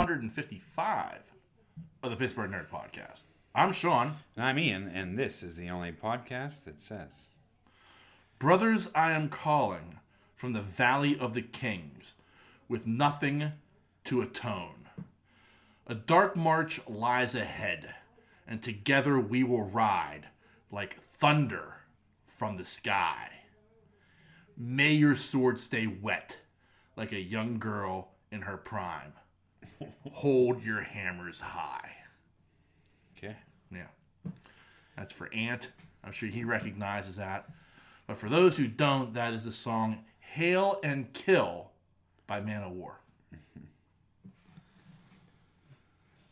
155 of the Pittsburgh Nerd Podcast. I'm Sean. And I'm Ian, and this is the only podcast that says, Brothers, I am calling from the Valley of the Kings with nothing to atone. A dark march lies ahead, and together we will ride like thunder from the sky. May your sword stay wet like a young girl in her prime. Hold your hammers high. okay. Yeah. That's for Ant. I'm sure he recognizes that. But for those who don't, that is the song Hail and Kill by Man of War.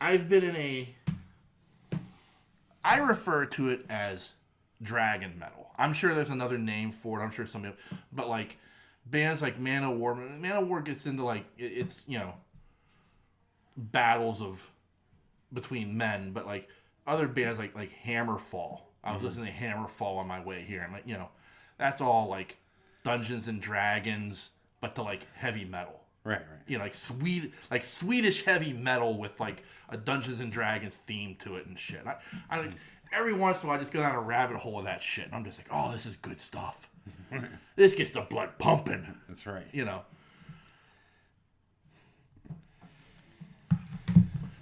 I've been in I refer to it as dragon metal. I'm sure there's another name for it. I'm sure somebody, but like bands like Man of War gets into like, it's, battles between men, but like other bands like Hammerfall. I was listening to Hammerfall on my way here. I'm like, that's all like Dungeons and Dragons, but to like heavy metal. Right. Like Swedish heavy metal with like a Dungeons and Dragons theme to it and shit. I like every once in a while I just go down a rabbit hole of that shit, and I'm just like, oh, this is good stuff. This gets the blood pumping. That's right.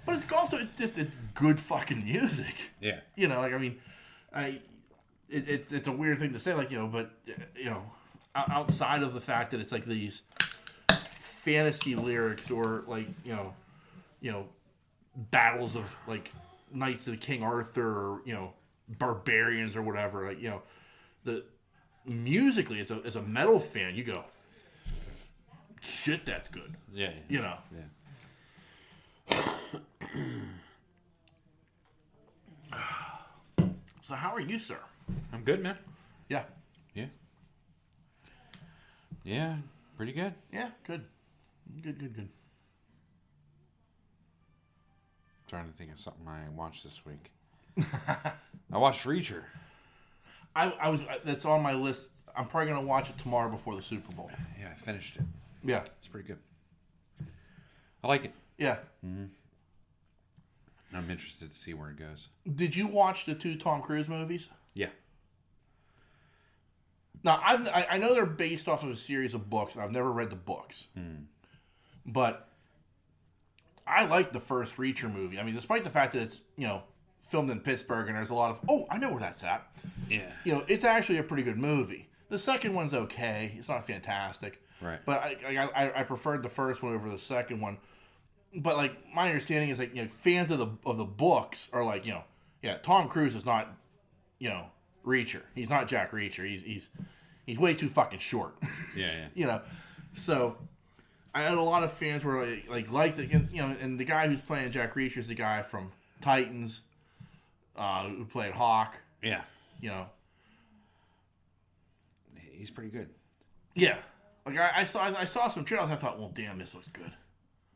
But it's also it's good fucking music. Yeah. It's a weird thing to say, but outside of the fact that it's like these fantasy lyrics or like battles of like Knights of King Arthur or barbarians or whatever, like the musically as a metal fan you go, shit, that's good. Yeah. Yeah. So how are you, sir? I'm good, man. Yeah. Yeah, pretty good. Yeah, good. Good. Trying to think of something I watched this week. I watched Reacher. I was that's on my list. I'm probably gonna watch it tomorrow before the Super Bowl. Yeah, I finished it. Yeah, It's pretty good. I like it. yeah. I'm interested to see where it goes. Did you watch the 2 Tom Cruise movies? Yeah. Now I know they're based off of a series of books. And I've never read the books, but I like the first Reacher movie. I mean, despite the fact that it's filmed in Pittsburgh and there's a lot of I know where that's at. Yeah. It's actually a pretty good movie. The second one's okay. It's not fantastic. Right. But I preferred the first one over the second one. But like my understanding is like fans of the books are like Tom Cruise is not Reacher. He's not Jack Reacher. He's way too fucking short. Yeah. So I had a lot of fans were liked it, and the guy who's playing Jack Reacher is the guy from Titans, who played Hawk. Yeah. You know. He's pretty good. Yeah. Like I saw some trailers. I thought, well, damn, this looks good.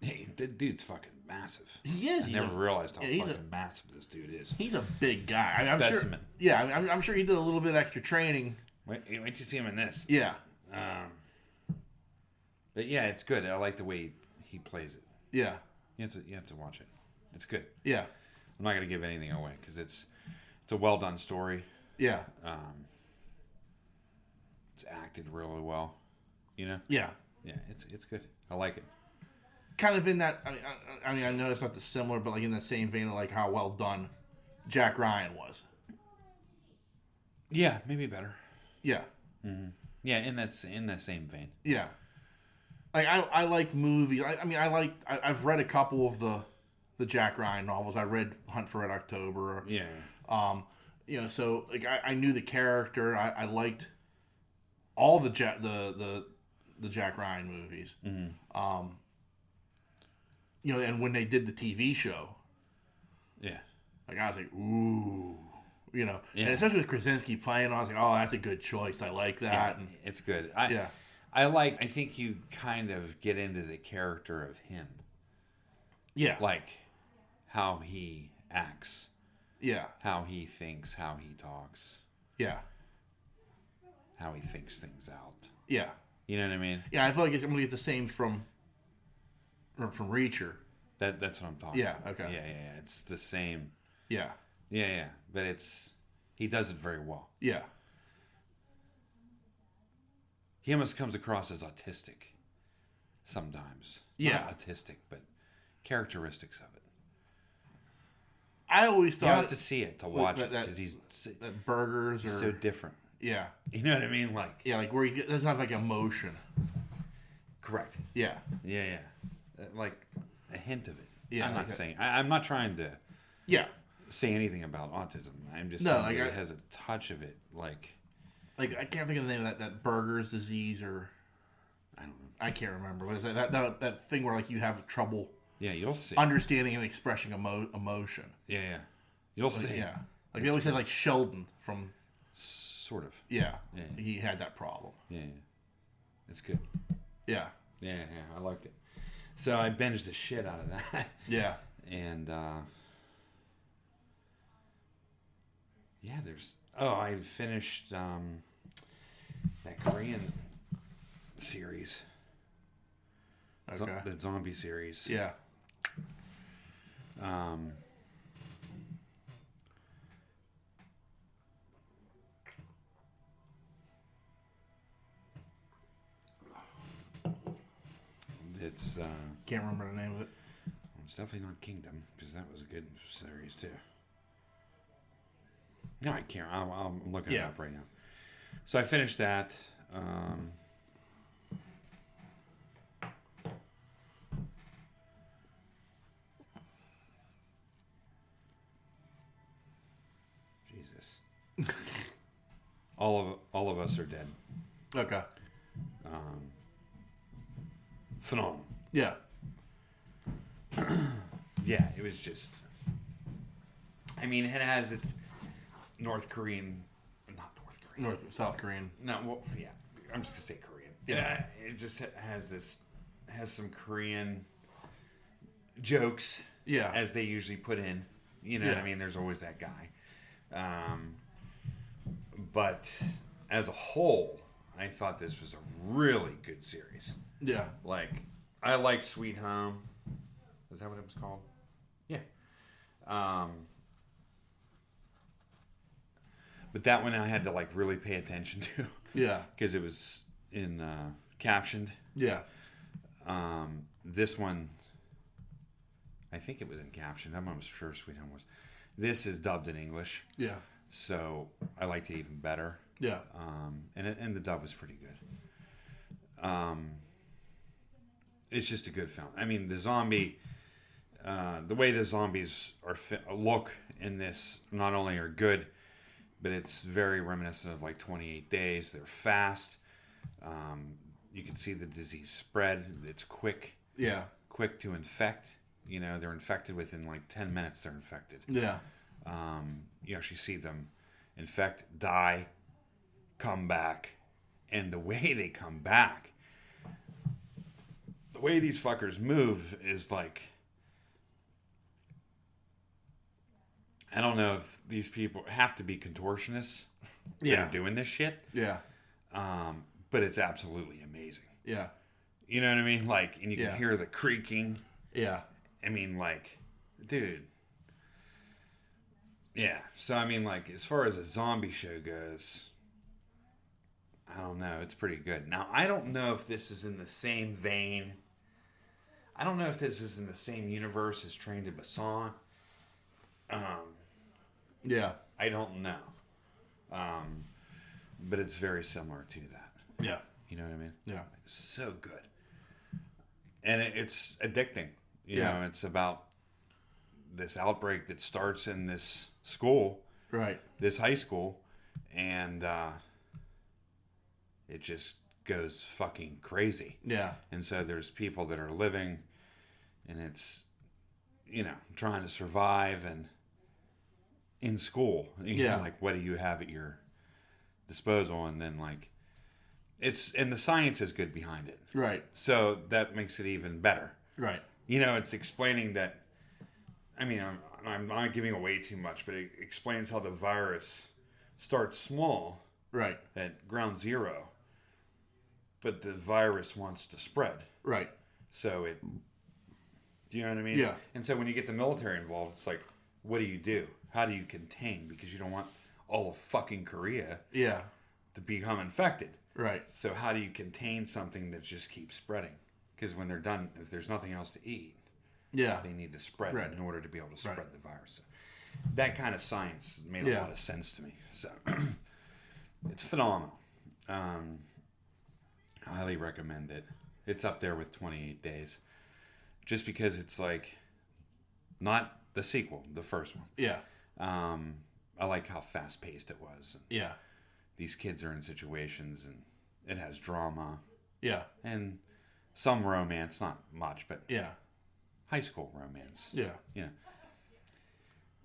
Hey, the dude's fucking massive. He is. I never realized how fucking massive this dude is. He's a big guy. Specimen. I'm sure he did a little bit extra training. Wait till you see him in this. Yeah. But yeah, it's good. I like the way he plays it. Yeah. You have to watch it. It's good. Yeah. I'm not gonna give anything away because it's a well done story. Yeah. It's acted really well. Yeah. Yeah, it's good. I like it. Kind of in that. I mean, I know it's not the similar, but like in the same vein of like how well done Jack Ryan was. Yeah, maybe better. Yeah. Mm-hmm. Yeah, in that same vein. Yeah. Like I like movies. I've read a couple of the Jack Ryan novels. I read Hunt for Red October. Yeah. So like I knew the character. I liked all the Jack Ryan movies. Mm-hmm. And when they did the TV show, yeah, like I was like, ooh, yeah. And especially with Krasinski playing, I was like, oh, that's a good choice. I like that. Yeah, and, it's good. I think you kind of get into the character of him. Yeah. Like how he acts. Yeah. How he thinks, how he talks. Yeah. How he thinks things out. Yeah. You know what I mean? Yeah, I feel like I'm going to get the same from Reacher. That's what I'm talking Yeah, about. okay. Yeah. It's the same. Yeah. Yeah. But he does it very well. Yeah. He almost comes across as autistic sometimes. Yeah. Not autistic, but characteristics of it. I always You thought have to see it to watch it because he's that burgers are so different. Yeah. You know what I mean? Like Yeah, where he doesn't have emotion. correct. Yeah. Yeah. Like a hint of it. Yeah. I'm not saying. I'm not trying to. Yeah. Say anything about autism. I'm just saying that it has a touch of it. Like I can't think of the name of that burgers disease or I don't know. I can't remember. What is that thing where you have trouble? Yeah, you'll see. Understanding and expressing emotion. Yeah. You'll see. Yeah. They always say Sheldon from. Sort of. Yeah. He had that problem. Yeah. It's good. Yeah. Yeah. I liked it. So I binged the shit out of that. Yeah. And I finished that Korean series. Okay. The zombie series. Yeah. It's can't remember the name of it. It's definitely not Kingdom because that was a good series too. No, I can't. I'm looking it up right now. So I finished that. Jesus. All of us are dead. Okay. Phenomenal. Yeah. Yeah, it was just. I mean, it has its South Korean. South Korean. No, well, yeah. I'm just gonna say Korean. Yeah, it just has some Korean jokes. Yeah. As they usually put in. You know what I mean? There's always that guy. But as a whole, I thought this was a really good series. Yeah. Like, I like Sweet Home. Is that what it was called? Yeah. But that one I had to really pay attention to. Yeah. Because it was in captioned. Yeah. This one, I think it was in captioned. I'm almost sure Sweet Home was. This is dubbed in English. Yeah. So I liked it even better. Yeah. And the dub was pretty good. It's just a good film. I mean, the way the zombies look in this not only are good, but it's very reminiscent of 28 Days. They're fast. You can see the disease spread. It's quick. Yeah. Quick to infect. They're infected within 10 minutes. They're infected. Yeah. You actually see them infect, die, come back, and the way they come back, the way these fuckers move is I don't know if these people have to be contortionists that are doing this shit. Yeah. But it's absolutely amazing. Yeah. You know what I mean? And you can hear the creaking. Yeah. I mean, dude. Yeah. So, I mean, as far as a zombie show goes, I don't know. It's pretty good. Now, I don't know if this is in the same vein. I don't know if this is in the same universe as Train to Busan. Yeah. I don't know. But it's very similar to that. Yeah. You know what I mean? Yeah. It's so good. And it's addicting. You know, it's about this outbreak that starts in this school. Right. This high school. And it just goes fucking crazy. Yeah. And so there's people that are living and it's, trying to survive and in school. What do you have at your disposal? And then and the science is good behind it. Right. So that makes it even better. Right. It's explaining that, I mean, I'm not giving away too much, but it explains how the virus starts small. Right. At ground zero. But the virus wants to spread. Right. So it Do you know what I mean? Yeah. And so when you get the military involved, it's like, what do you do? How do you contain? Because you don't want all of fucking Korea to become infected. Right. So how do you contain something that just keeps spreading? Because when they're done, if there's nothing else to eat, they need to spread it in order to be able to spread the virus. So that kind of science made a lot of sense to me. So it's phenomenal. Highly recommend it. It's up there with 28 Days. Just because it's like, not the sequel, the first one. Yeah. I like how fast paced it was. Yeah. These kids are in situations and it has drama. Yeah. And some romance, not much, but high school romance. Yeah. You know.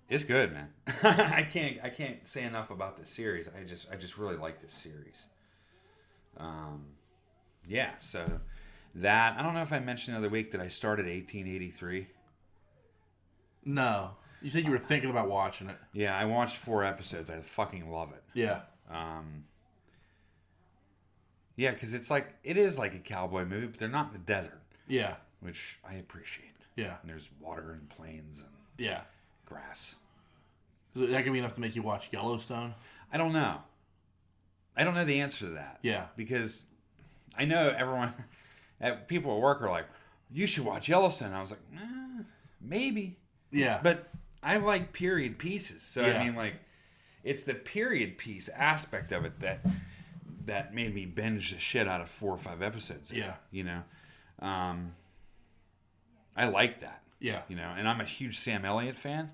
It's good, man. I can't say enough about this series. I just really like this series. So that, I don't know if I mentioned the other week that I started 1883. No. You said you were thinking about watching it. Yeah, I watched 4 episodes. I fucking love it. Yeah. Yeah, because it is like a cowboy movie, but they're not in the desert. Yeah. Which I appreciate. Yeah. And there's water and plains and grass. Is that going to be enough to make you watch Yellowstone? I don't know. I don't know the answer to that. Yeah. Because I know everyone, people at work are like, you should watch Yellowstone. I was like, maybe. Yeah. But I like period pieces. So, I mean, like, it's the period piece aspect of it that made me binge the shit out of 4 or 5 episodes. Yeah. You know? I like that. Yeah. You know, and I'm a huge Sam Elliott fan.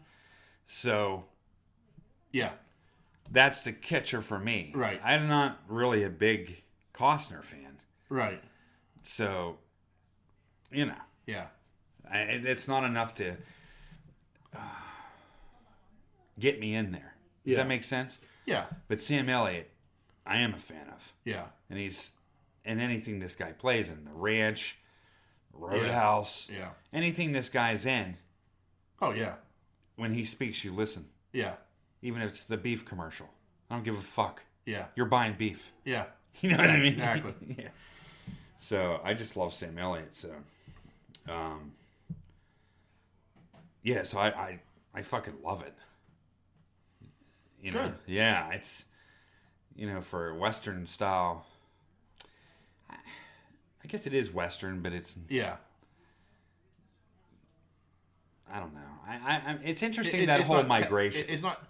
So, that's the catcher for me. Right. I'm not really a big Costner fan. Right. So, you know. Yeah. It's not enough to get me in there. Does that make sense? Yeah. But Sam Elliott, I am a fan of. Yeah. And he's in anything this guy plays in. The Ranch, Roadhouse. Yeah. Anything this guy's in. Oh, yeah. When he speaks, you listen. Yeah. Even if it's the beef commercial. I don't give a fuck. Yeah. You're buying beef. Yeah. You know what I mean? Exactly. Yeah. So, I just love Sam Elliott. So, so I fucking love it. You know? Good. Yeah, it's, you know, for Western style. I guess it is Western, but it's. Yeah. I don't know. It's interesting that whole migration. It's not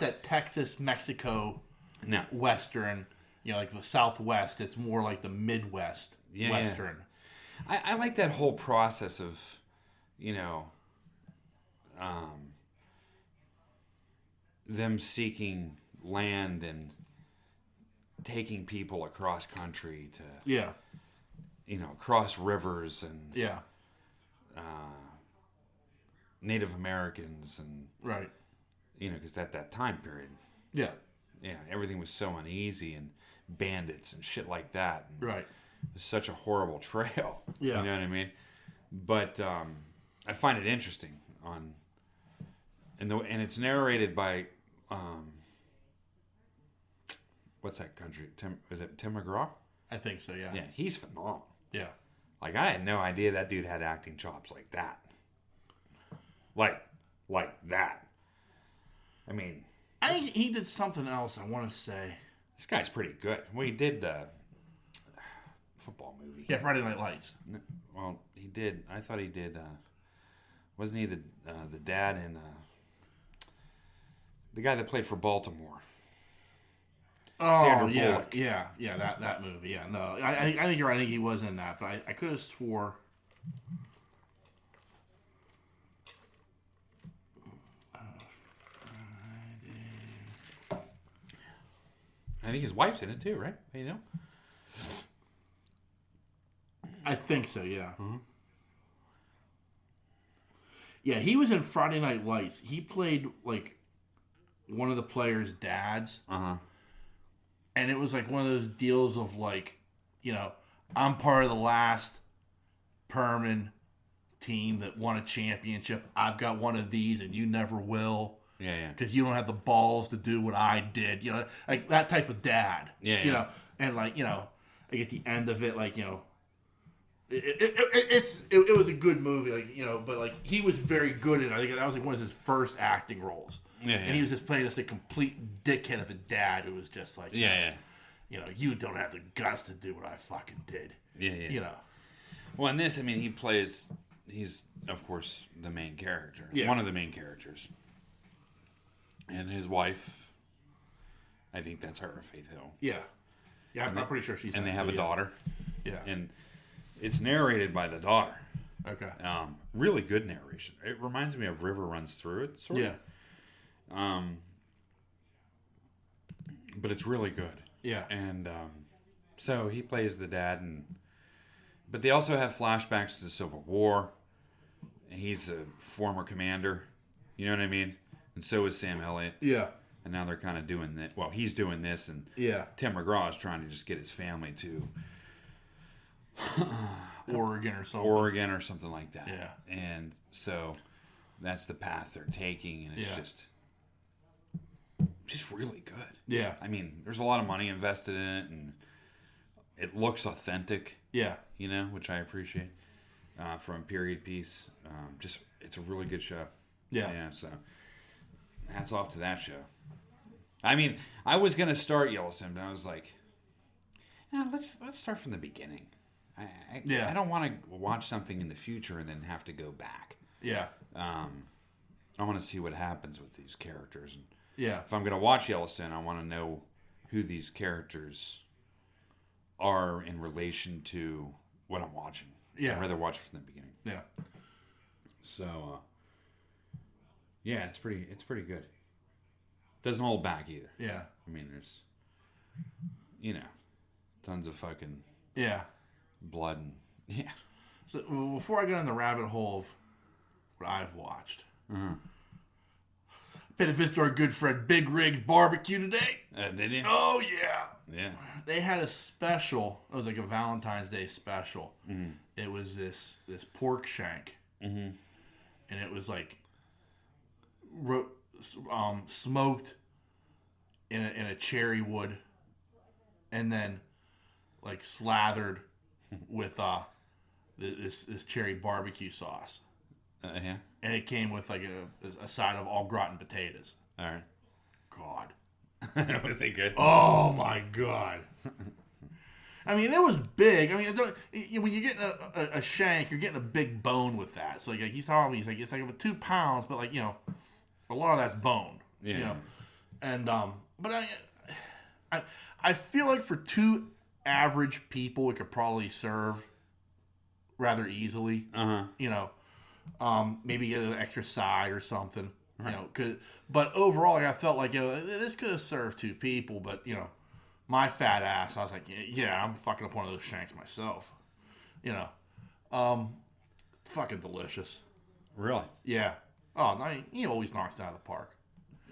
that Texas, Mexico, no Western. You know, like the Southwest. It's more like the Midwest Western. Yeah. I like that whole process of, you know, them seeking land and taking people across country to, you know, cross rivers and Native Americans and right, you know, because at that time period, everything was so uneasy and bandits and shit like that. And right, it was such a horrible trail. Yeah, you know what I mean. But I find it interesting and it's narrated by what's that country? Is it Tim McGraw? I think so. Yeah. Yeah, he's phenomenal. Yeah. Like I had no idea that dude had acting chops like that. Like that. I mean, I think he did something else. I want to say this guy's pretty good. Well, he did the football movie. Yeah, Friday Night Lights. Well, he did. I thought he did. Wasn't he the dad in the guy that played for Baltimore? Oh, Sandra yeah, Bullock. yeah, that movie. Yeah, no, I think you're right. I think he was in that, but I could have swore. I think his wife's in it too, right? You know. I think so. Yeah. Mm-hmm. Yeah, he was in Friday Night Lights. He played like one of the players' dads. And it was like one of those deals of like, you know, I'm part of the last Perman team that won a championship. I've got one of these and you never will. Yeah. Because you don't have the balls to do what I did. You know, like that type of dad. Yeah. You know, and like, you know, like at the end of it, like, you know, it was a good movie, like, you know, but like he was very good in it. I think that was like one of his first acting roles. Yeah, and he was just playing this like complete dickhead of a dad who was just like, you know, you don't have the guts to do what I fucking did. Yeah, yeah. You know. Well, in this, I mean, he's of course the main character, one of the main characters, and his wife. I think that's her, Faith Hill. Yeah, yeah, I'm pretty sure she's. And they have a daughter. Yeah, and it's narrated by the daughter. Okay. Really good narration. It reminds me of River Runs Through It, sort of. But it's really good. Yeah. And so he plays the dad, but they also have flashbacks to the Civil War. He's a former commander. You know what I mean? And so is Sam Elliott. Yeah. And now they're kind of doing that. Well, he's doing this, and Tim McGraw is trying to just get his family to Oregon or something like that. Yeah. And so that's the path they're taking, and it's just really good. Yeah. I mean, there's a lot of money invested in it, and it looks authentic. Yeah. You know, which I appreciate from period piece. It's a really good show. Yeah. Yeah. So hats off to that show. I mean, I was gonna start Yellowstone, but I was like, let's start from the beginning. I don't want to watch something in the future and then have to go back. Yeah. I want to see what happens with these characters. And if I'm going to watch Yellowstone, I want to know who these characters are in relation to what I'm watching. Yeah. I'd rather watch it from the beginning. Yeah. So, it's pretty good. Doesn't hold back either. Yeah. I mean, there's, tons of fucking blood and So before I get in the rabbit hole of what I've watched, paid a visit to our good friend Big Rig's Barbecue today. Did you? Oh yeah. Yeah. They had a special. It was like a Valentine's Day special. Mm-hmm. It was this pork shank, and it was like smoked in a cherry wood, and then like slathered with this cherry barbecue sauce. Yeah. And it came with like a side of au gratin potatoes. All right. God. Was it good? Oh my God. I mean, it was big. I mean, when you're getting a shank, you're getting a big bone with that. So like he's telling me, it's like about 2 pounds, but like, you know, a lot of that's bone. Yeah. You know? And but I feel like for 2 average people, it could probably serve rather easily. You know, maybe get an extra side or something. Right. You know, but overall, like, I felt like, you know, this could have served 2 people, but you know, my fat ass, I was like, yeah, I'm fucking up one of those shanks myself. You know, fucking delicious. Really? Yeah. Oh, no, he always knocks it out of the park.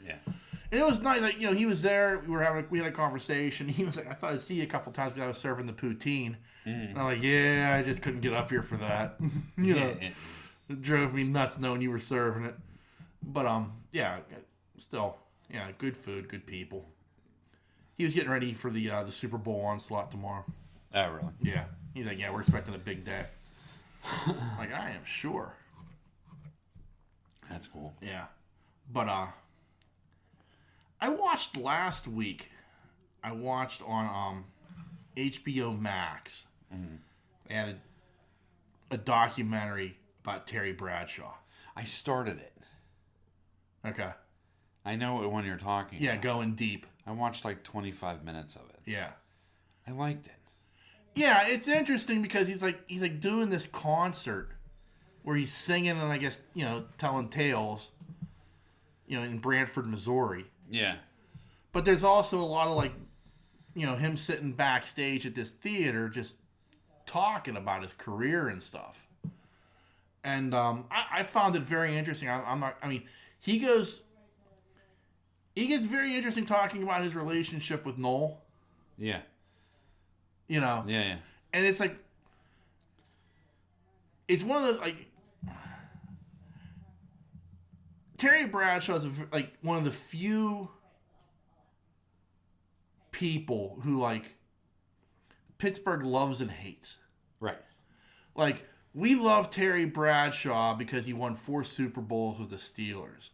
Yeah. And it was nice, like, you know, he was there. We had a conversation. He was like, I thought I'd see you a couple times because I was serving the poutine. And I'm like, yeah, I just couldn't get up here for that. You know, it drove me nuts knowing you were serving it. But yeah, still, yeah, good food, good people. He was getting ready for the Super Bowl onslaught tomorrow. Oh, really? Yeah. He's like, yeah, we're expecting a big day. Like, I am sure. That's cool. Yeah. But I watched last week. I watched on HBO Max. They had a documentary about Terry Bradshaw. I started it. Okay. I know what one you're talking about. Yeah, going deep. I watched like 25 minutes of it. Yeah. I liked it. Yeah, it's interesting because he's like doing this concert where he's singing and I guess, you know, telling tales, you know, in Brantford, Missouri. Yeah. But there's also a lot of like, you know, him sitting backstage at this theater just talking about his career and stuff. And I found it very interesting. He gets very interesting talking about his relationship with Noel. Yeah. You know? Yeah. And it's like, it's one of the, like, Terry Bradshaw is like one of the few people who like Pittsburgh loves and hates. Right. Like, we love Terry Bradshaw because he won 4 Super Bowls with the Steelers.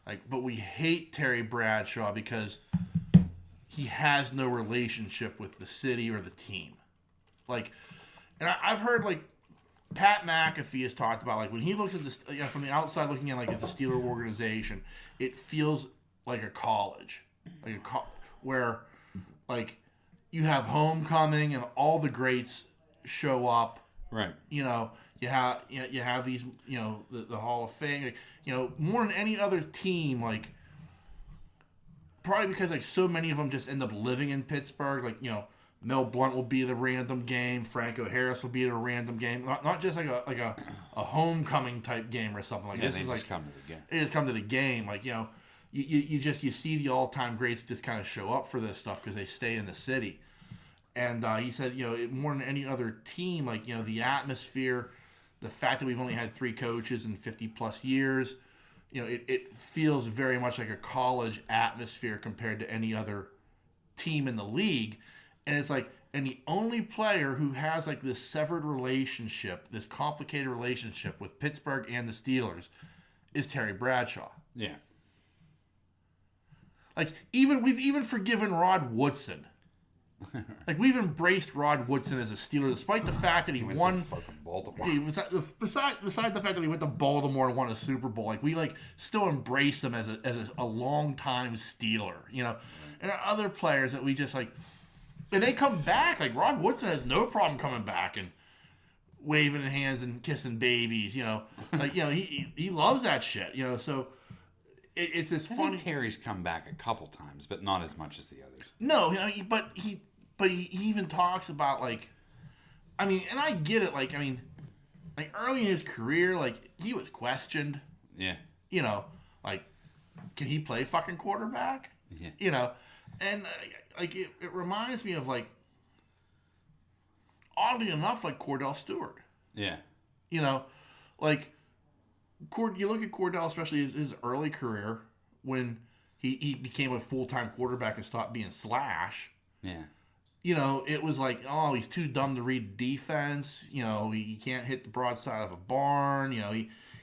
Like, but we hate Terry Bradshaw because he has no relationship with the city or the team. Like, and I've heard, like, Pat McAfee has talked about, like, when he looks at this, from the outside looking in, like, at the Steeler organization, it feels like a college. Like where, like, you have homecoming and all the greats show up. Right. You have these, the Hall of Fame. Like, more than any other team, like, probably because, like, so many of them just end up living in Pittsburgh. Like, Mel Blount will be at a random game. Franco Harris will be at a random game. Not just like a homecoming type game or something like this. They is just like come to the game. They just come to the game. Like, you see the all time greats just kind of show up for this stuff because they stay in the city. And he said, more than any other team, like, the atmosphere, the fact that we've only had 3 coaches in 50 plus years, it feels very much like a college atmosphere compared to any other team in the league. And it's like, and the only player who has, like, this severed relationship, this complicated relationship with Pittsburgh and the Steelers is Terry Bradshaw. Yeah. Like, we've even forgiven Rod Woodson. Like, we've embraced Rod Woodson as a Steeler, despite the fact that he won. To fucking Baltimore. Besides the fact that he went to Baltimore and won a Super Bowl, like, we, like, still embrace him as a long-time Steeler, And there are other players that we just, like, and they come back. Like, Rod Woodson has no problem coming back and waving hands and kissing babies, Like, he loves that shit, So it's this funny. I think Terry's come back a couple times, but not as much as the others. No, but he even talks about, like, and I get it. Like, like, early in his career, like, he was questioned. Yeah. Like, can he play fucking quarterback? Yeah. And like, it reminds me of, like, oddly enough, like, Cordell Stewart. Yeah. Like, you look at Cordell, especially his early career, when he became a full-time quarterback and stopped being slash. Yeah. It was like, oh, he's too dumb to read defense. He can't hit the broadside of a barn.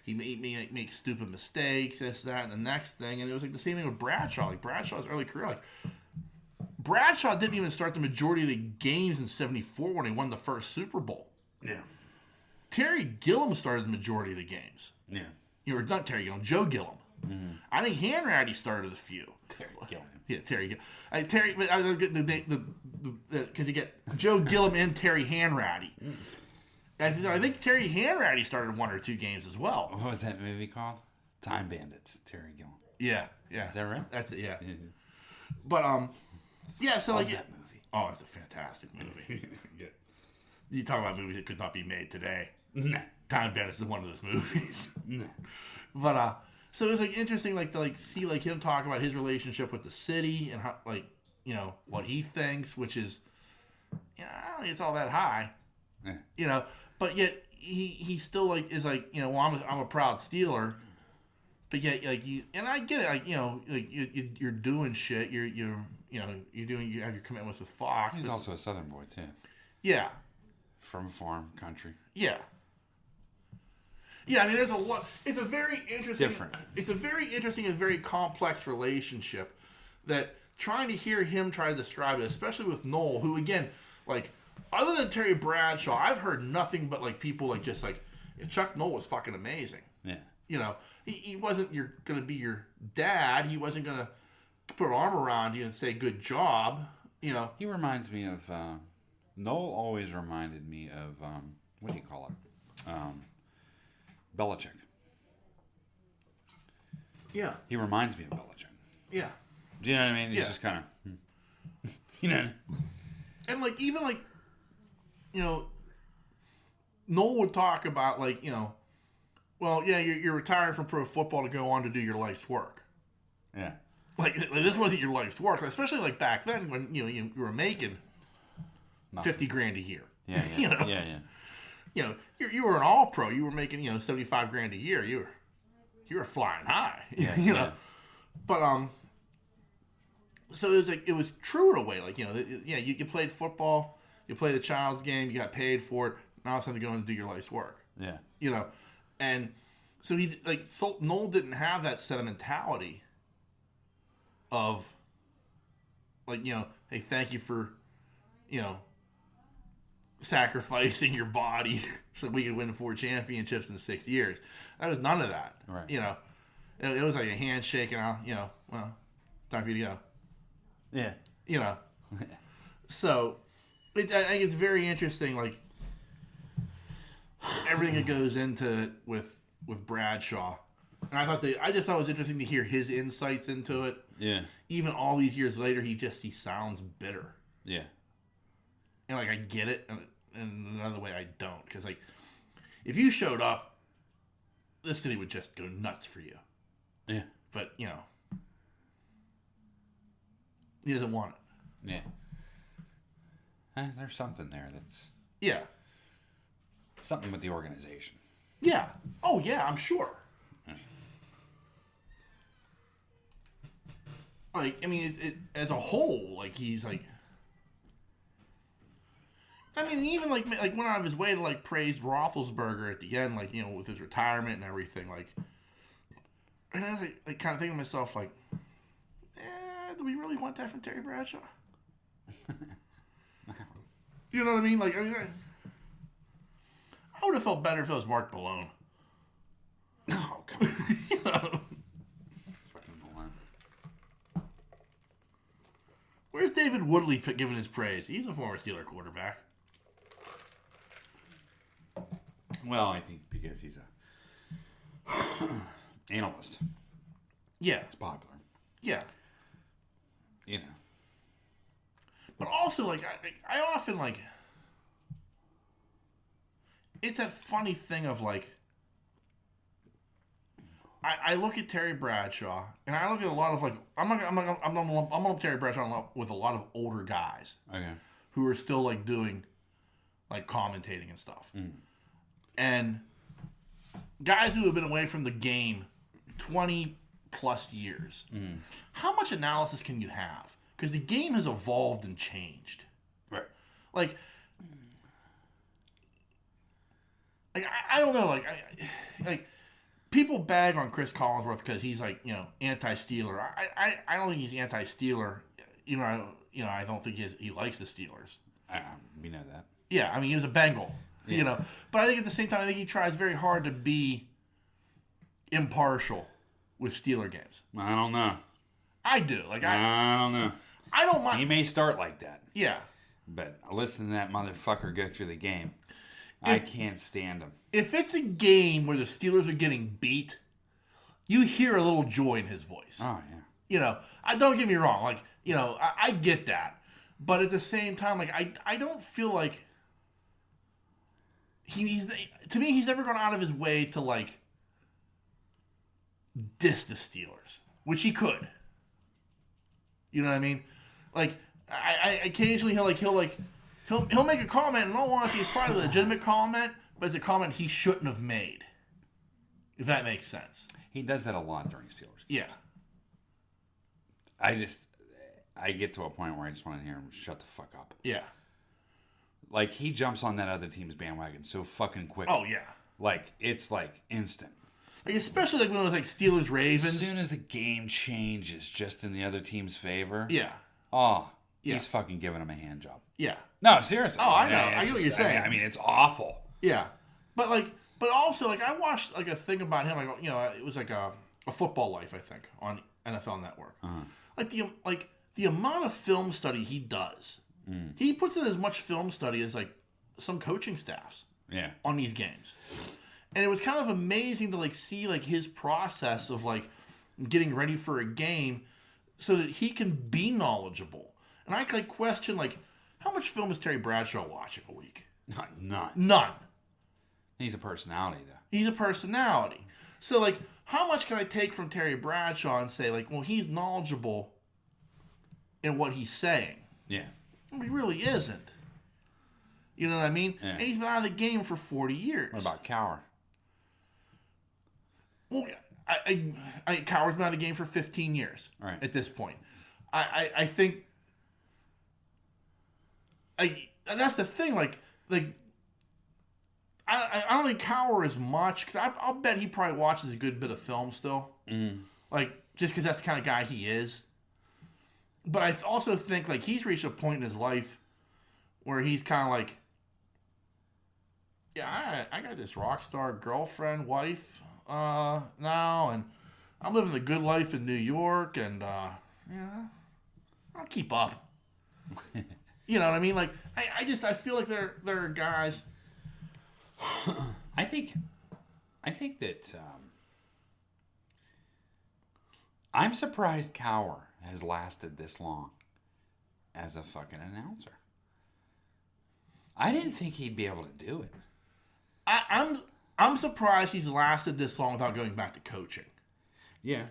He makes stupid mistakes, this, that, and the next thing. And it was like the same thing with Bradshaw. Like, Bradshaw's early career, like, Bradshaw didn't even start the majority of the games in '74 when he won the first Super Bowl. Yeah. Terry Gillum started the majority of the games. Yeah. Or not Terry Gillum, Joe Gillum. Mm-hmm. I think Hanratty started a few. Terry Gillum. Yeah, Terry Gillum. Terry, because you get Joe Gillum and Terry Hanratty. I think Terry Hanratty started 1 or 2 games as well. What was that movie called? Time Bandits. Terry Gillum. Yeah. Is that right? That's it. Yeah. But yeah. So, like, that movie. Oh, it's a fantastic movie. Good. You talk about movies that could not be made today. Nah. Time Bandits is one of those movies. Nah. But so it was, like, interesting, like, to, like, see, like, him talk about his relationship with the city and how, like, what he thinks, which is, I don't think it's all that high. Yeah. But yet he still, like, is like, well, I'm a proud Steeler. But yet, like, and I get it, like, like, you're doing shit. You have your commitments with Fox. He's also a Southern boy too. Yeah. From a farm country. Yeah. Yeah, there's a lot. It's a very interesting. It's different. It's a very interesting and very complex relationship that trying to hear him try to describe it, especially with Noel, who, again, like, other than Terry Bradshaw, I've heard nothing but, like, people, like, just like, Chuck Noll was fucking amazing. Yeah. He wasn't going to be your dad. He wasn't going to put an arm around you and say, good job. He reminds me of, Noel always reminded me of, what do you call it? Belichick. Yeah. He reminds me of Belichick. Yeah. Do you know what I mean? He's just kind of, And, like, even, like, Noel would talk about, like, well, yeah, you're retiring from pro football to go on to do your life's work. Yeah. Like, this wasn't your life's work, especially, like, back then when, you were making $50,000 a year. Yeah, yeah. Yeah. You were an all-pro. You were making, $75,000 a year. You were flying high. Yeah, But, so it was like, it was true in a way. Like, you played football, you played a child's game, you got paid for it. Now it's time to go and do your life's work. Yeah. You know, and so Noel didn't have that sentimentality of, like, you know, hey, thank you for, you know, sacrificing your body so we could win 4 championships in 6 years. That was none of that. Right. You know, it was like a handshake and, you know, well, time for you to go. Yeah. You know. So, I think it's very interesting, like, everything that goes into it with Bradshaw. And I just thought it was interesting to hear his insights into it. Yeah. Even all these years later, he sounds bitter. Yeah. And, like, I get it, and another way I don't. Because, like, if you showed up, this city would just go nuts for you. Yeah. But, you know, he doesn't want it. Yeah. There's something there that's... Yeah. Something with the organization. Yeah. Oh, yeah, I'm sure. Like, I mean, it as a whole, like, he's, like... I mean, even, like went out of his way to, like, praise Roethlisberger at the end, like, you know, with his retirement and everything, like... And I was, like kind of thinking to myself, like... do we really want that from Terry Bradshaw? You know what I mean? Like, I mean... I would have felt better if it was Mark Malone. Oh, come on. You know? Fucking Malone. Where's David Woodley giving his praise? He's a former Steeler quarterback. Well, I think because he's a analyst. Yeah. It's popular. Yeah. You know. But also, like, I often, like... It's that funny thing of, like... I look at Terry Bradshaw, and I look at a lot of, like... I'm on Terry Bradshaw with a lot of older guys. Okay. Who are still, like, doing, like, commentating and stuff. Mm. And guys who have been away from the game 20 plus years. Mm. How much analysis can you have? Because the game has evolved and changed. Right. Like I don't know. Like people bag on Chris Collinsworth because he's, like, you know, anti-Steeler. I don't think he's anti-Steeler. You know, I don't think he likes the Steelers. We know that. Yeah, I mean, he was a Bengal. Yeah. You know, but I think at the same time, I think he tries very hard to be impartial with Steeler games. I don't know. I do. Like I don't know. I don't mind. He may start like that. Yeah. But listen to that motherfucker go through the game. I can't stand him. If it's a game where the Steelers are getting beat, you hear a little joy in his voice. Oh, yeah. You know, don't get me wrong. Like, you know, I get that. But at the same time, like, I don't feel like to me, he's never gone out of his way to, like, diss the Steelers, which he could. You know what I mean? Like, I occasionally he'll make a comment, and in all honesty, it's probably a legitimate comment, but it's a comment he shouldn't have made. If that makes sense. He does that a lot during Steelers. Yeah. I get to a point where I just want to hear him shut the fuck up. Yeah. Like, he jumps on that other team's bandwagon so fucking quick. Oh, yeah. Like, it's, like, instant. Like, especially, like, when it was, like, Steelers-Ravens. As soon as the game changes just in the other team's favor. Yeah. Oh, yeah. He's fucking giving him a hand job. Yeah. No, seriously. Oh, I know. I get what you're saying. I mean, it's awful. Yeah. But also, like, I watched, like, a thing about him, like, you know, it was, like, a Football Life, I think, on NFL Network. Uh-huh. Like, the amount of film study he does. Mm. He puts in as much film study as, like, some coaching staffs. Yeah. On these games. And it was kind of amazing to, like, see, like, his process of, like, getting ready for a game so that he can be knowledgeable. And I, like, question, like, how much film is Terry Bradshaw watching a week? None. He's a personality, though. He's a personality. So, like, how much can I take from Terry Bradshaw and say, like, well, he's knowledgeable in what he's saying? Yeah. Well, he really isn't. You know what I mean? Yeah. And he's been out of the game for 40 years. What about Cower? Well, Cowher's been out of the game for 15 years at this point. I think... and that's the thing, like I don't think Cower as much, because I'll bet he probably watches a good bit of film still. Like, just because that's the kind of guy he is. But I also think, like, he's reached a point in his life where he's kind of like, yeah, I got this rock star girlfriend, wife now, and I'm living the good life in New York, and yeah, I'll keep up. You know what I mean? Like, I feel like there are guys. I think that I'm surprised Cower has lasted this long as a fucking announcer. I didn't think he'd be able to do it. I'm surprised he's lasted this long without going back to coaching. Yeah.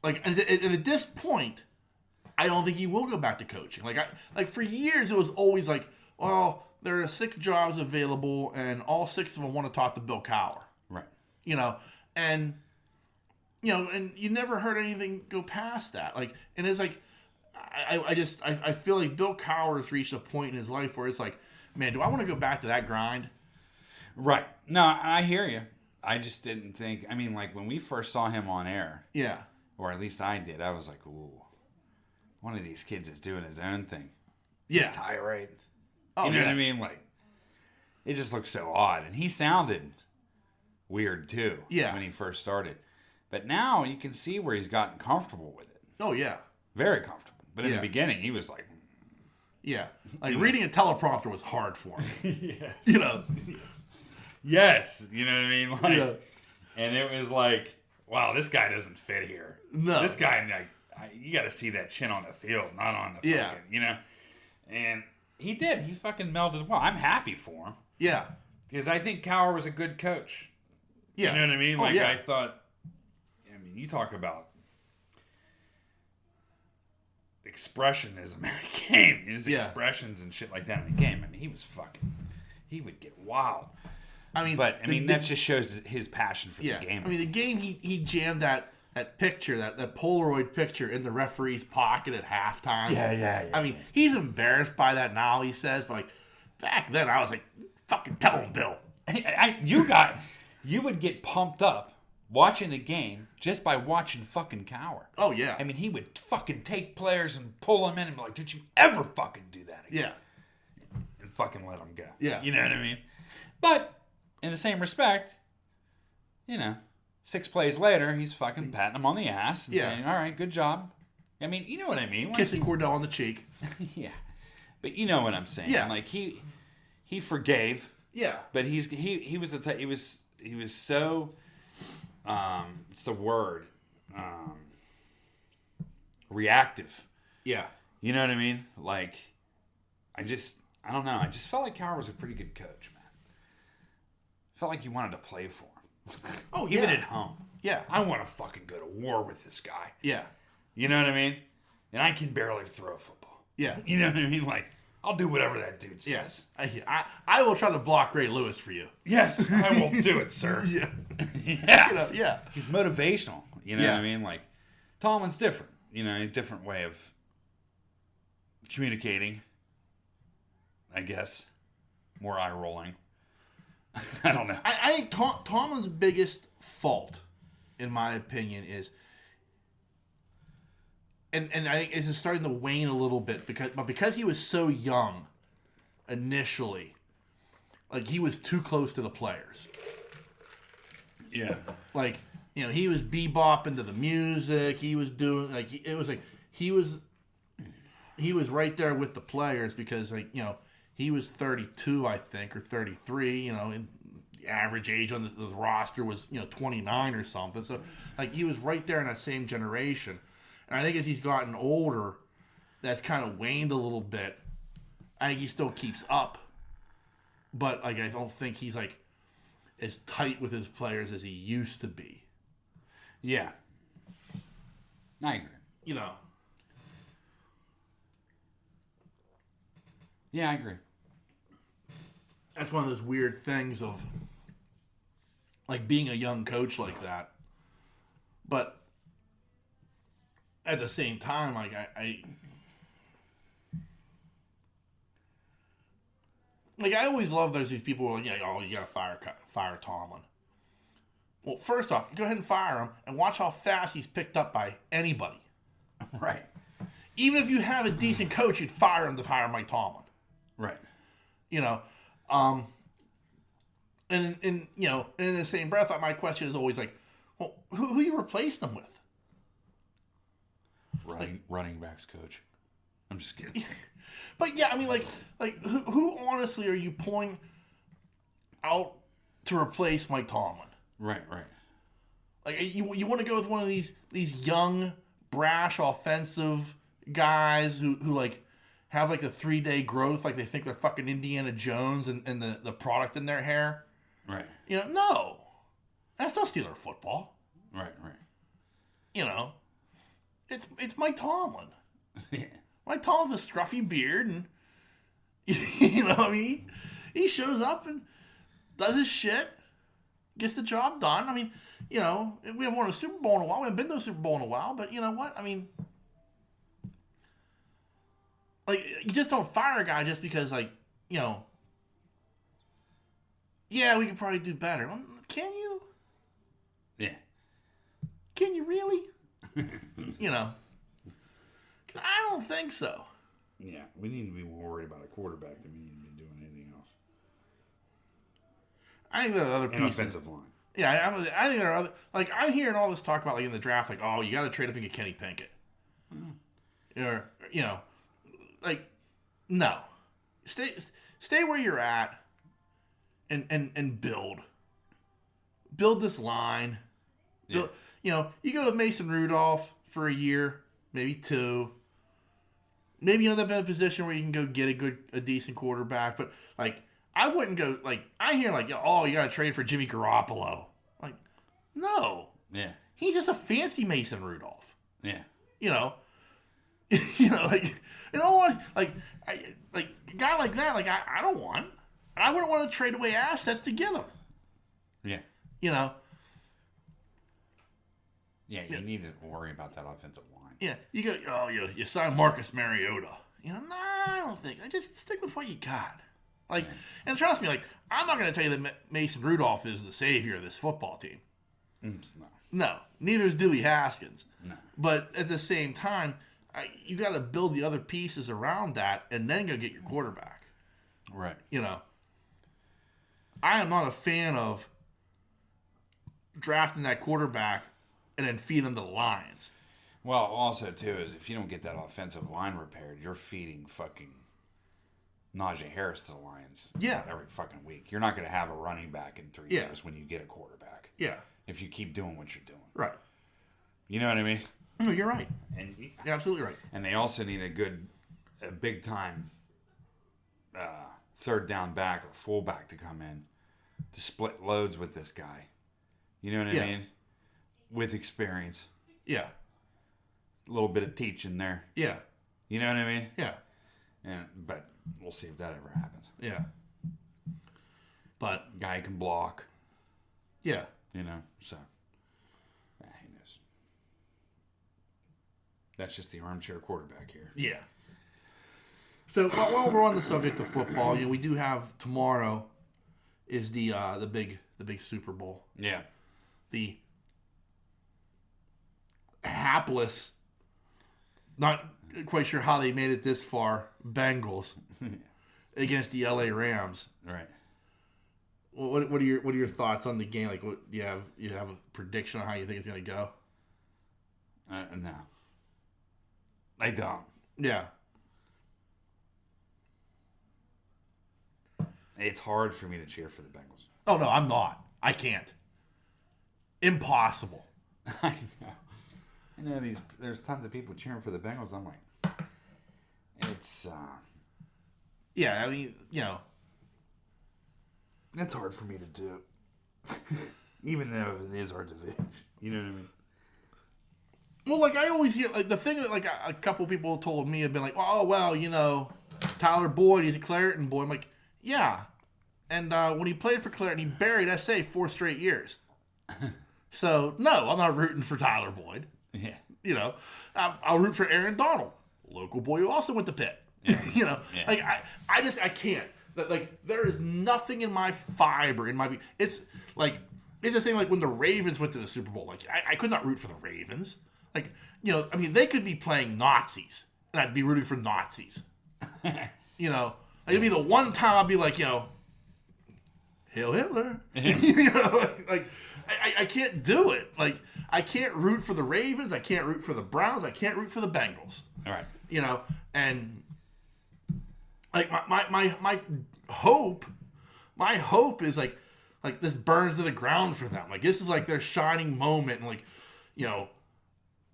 Like, and at this point, I don't think he will go back to coaching. Like for years, it was always like, well, there are 6 jobs available, and all 6 of them want to talk to Bill Cowher. Right. You know, and you never heard anything go past that. Like, and it's like, I feel like Bill Cowher has reached a point in his life where it's like, man, do I want to go back to that grind? Right. No, I hear you. I just didn't think. I mean, like when we first saw him on air. Yeah. Or at least I did. I was like, ooh, one of these kids is doing his own thing. Yeah. Just tirade. Oh, you know yeah. what I mean? Like, it just looked so odd. And he sounded weird, too. Yeah. When he first started. But now you can see where he's gotten comfortable with it. Oh, yeah. Very comfortable. But in Yeah. the beginning, he was like... Yeah. Like, reading a teleprompter was hard for him. Yes. You know? Yes. You know what I mean? Like, Yeah. And it was like, wow, this guy doesn't fit here. No. This guy, like, you got to see that chin on the field, not on the fucking, you know? And he did. He fucking melded well. I'm happy for him. Yeah. Because I think Cowher was a good coach. Yeah. You know what I mean? Oh, Like, yeah. I thought, I mean, you talk about expressionism in a game. His expressions and shit like that in a game. I mean, he would get wild. I mean, But, I mean, that just shows his passion for the game. I mean, the game, he jammed that picture, that Polaroid picture in the referee's pocket at halftime. Yeah. I mean, he's embarrassed by that now, he says, but like, back then I was like, fucking tell him, Bill. You would get pumped up watching the game just by watching fucking Cowher. Oh, yeah. I mean, he would fucking take players and pull them in and be like, did you ever fucking do that again? Yeah. And fucking let them go. Yeah. You know what I mean? But, in the same respect, 6 plays later, he's fucking patting him on the ass and saying, all right, good job. I mean, you know what I mean? Like, Kissing Cordell on the cheek. yeah. But you know what I'm saying. Yeah. Like, he forgave. Yeah. But he was the type, he was so it's the word reactive. Yeah. You know what I mean? Like I don't know. I just felt like Cowher was a pretty good coach, man. Felt like you wanted to play for him. Oh, Even yeah. at home. Yeah. I want to fucking go to war with this guy. Yeah. You know what I mean? And I can barely throw a football. Yeah. You know what I mean? Like I'll do whatever that dude says. Yes. I will try to block Ray Lewis for you. Yes, I will do it, sir. Yeah. Yeah. Yeah. He's motivational. You know Yeah. what I mean? Like, Tomlin's different. A different way of communicating, I guess. More eye-rolling. I don't know. I think Tomlin's biggest fault, in my opinion, is... And I think it's starting to wane a little bit because he was so young initially, like he was too close to the players. Yeah. Like, he was bebopping to the music. He was doing he was right there with the players because he was 32, I think, or 33. And the average age on the roster was 29 or something. So like he was right there in that same generation. And I think as he's gotten older, that's kind of waned a little bit. I think he still keeps up, but like I don't think he's like as tight with his players as he used to be. Yeah. I agree. Yeah, I agree. That's one of those weird things of like being a young coach like that. But at the same time, like like I always love these people who are like, yeah, oh, you gotta fire Tomlin. Well, first off, go ahead and fire him and watch how fast he's picked up by anybody. Right. Even if you have a decent coach, you'd fire him to hire Mike Tomlin. Right. You know, and you know, in the same breath, my question is always like, well, who you replaced him with? Running backs coach. I'm just kidding. But yeah, I mean, like who honestly are you pulling out to replace Mike Tomlin? Right. Like you want to go with one of these young, brash, offensive guys who like have like a 3-day growth, like they think they're fucking Indiana Jones and the product in their hair. Right. You know, no, that's not Steeler football. Right. You know, it's Mike Tomlin. Yeah. Mike Tomlin with a scruffy beard, and you know what I mean? He shows up and does his shit, gets the job done. I mean, you know, we haven't won a Super Bowl in a while. We haven't been to a Super Bowl in a while, but you know what? I mean, like, you just don't fire a guy just because, like, you know, yeah, we could probably do better. Well, can you? Yeah. Can you really? You know, 'cause I don't think so. Yeah, we need to be more worried about a quarterback than we need to be doing anything else. I think there are other pieces. Offensive line. Yeah, I think there are other. Like, I'm hearing all this talk about, like, in the draft, like, oh, you got to trade up and get Kenny Pinkett. Or, you know, like, no. Stay where you're at and build. Build this line. Build, you know, you go with Mason Rudolph for a year, maybe 2. Maybe you end up in a position where you can go get a decent quarterback. But, like, I wouldn't go, like, I hear, like, oh, you got to trade for Jimmy Garoppolo. Like, no. Yeah. He's just a fancy Mason Rudolph. Yeah. You know? You know, like, you know what? Like, a guy like that, like, I don't want. I wouldn't want to trade away assets to get him. Yeah. You know? Yeah, you need to worry about that offensive line. Yeah. You go, oh, you sign Marcus Mariota. You know, nah, I don't think. I just stick with what you got. Like, and trust me, like, I'm not going to tell you that Mason Rudolph is the savior of this football team. No. Neither is Dewey Haskins. No. But at the same time, you got to build the other pieces around that and then go get your quarterback. Right. You know, I am not a fan of drafting that quarterback and then feeding him to the Lions. Well, also, too, is if you don't get that offensive line repaired, you're feeding fucking Najee Harris to the Lions every fucking week. You're not going to have a running back in 3 years when you get a quarterback. Yeah. If you keep doing what you're doing. Right. You know what I mean? No, you're right. And you're absolutely right. And they also need a big time third down back or fullback to come in to split loads with this guy. You know what I mean? With experience. Yeah. A little bit of teaching there. Yeah. You know what I mean? Yeah. But we'll see if that ever happens. Yeah. But guy can block. Yeah. You know, so who knows? That's just the armchair quarterback here. Yeah. So while we're on the subject of football, we do have tomorrow is the big Super Bowl. Yeah. The hapless, not quite sure how they made it this far, Bengals against the LA Rams. Right. What are your thoughts on the game? Like, what do you have a prediction on how you think it's going to go? No, I don't. Yeah. It's hard for me to cheer for the Bengals. Oh no, I'm not. I can't. Impossible. I know there's tons of people cheering for the Bengals. I'm like, it's. Yeah, I mean, It's hard for me to do. Even though it is our division. You know what I mean? Well, like, I always hear, like, the thing that, like, a couple people told me have been like, oh, well, Tyler Boyd, he's a Clareton boy. I'm like, yeah. And when he played for Clareton, he buried SA 4 straight years. So, no, I'm not rooting for Tyler Boyd. Yeah. I'll root for Aaron Donald, local boy who also went to Pitt. Yeah. Like, I can't. that like there is nothing in my fiber in my. It's like it's the same like when the Ravens went to the Super Bowl. Like I could not root for the Ravens. Like I mean they could be playing Nazis and I'd be rooting for Nazis. Like, it'd be the one time I'd be like Hail Hitler. Like I can't do it. Like I can't root for the Ravens. I can't root for the Browns. I can't root for the Bengals. All right. And like my hope is like this burns to the ground for them. Like this is like their shining moment, and like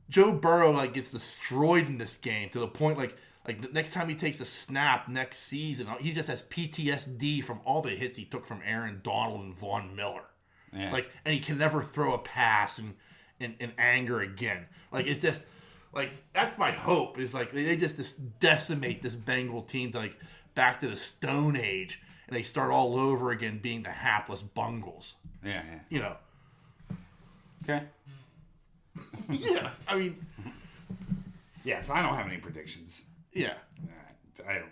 Joe Burrow like gets destroyed in this game to the point like the next time he takes a snap next season, he just has PTSD from all the hits he took from Aaron Donald and Von Miller. Yeah. Like, and he can never throw a pass in anger again. Like, it's just, like, that's my hope, is like, they just decimate this Bengal team to, like, back to the Stone Age, and they start all over again being the hapless Bungles. Yeah. Okay. Yeah, I mean. Yeah, so I don't have any predictions. Yeah. I don't.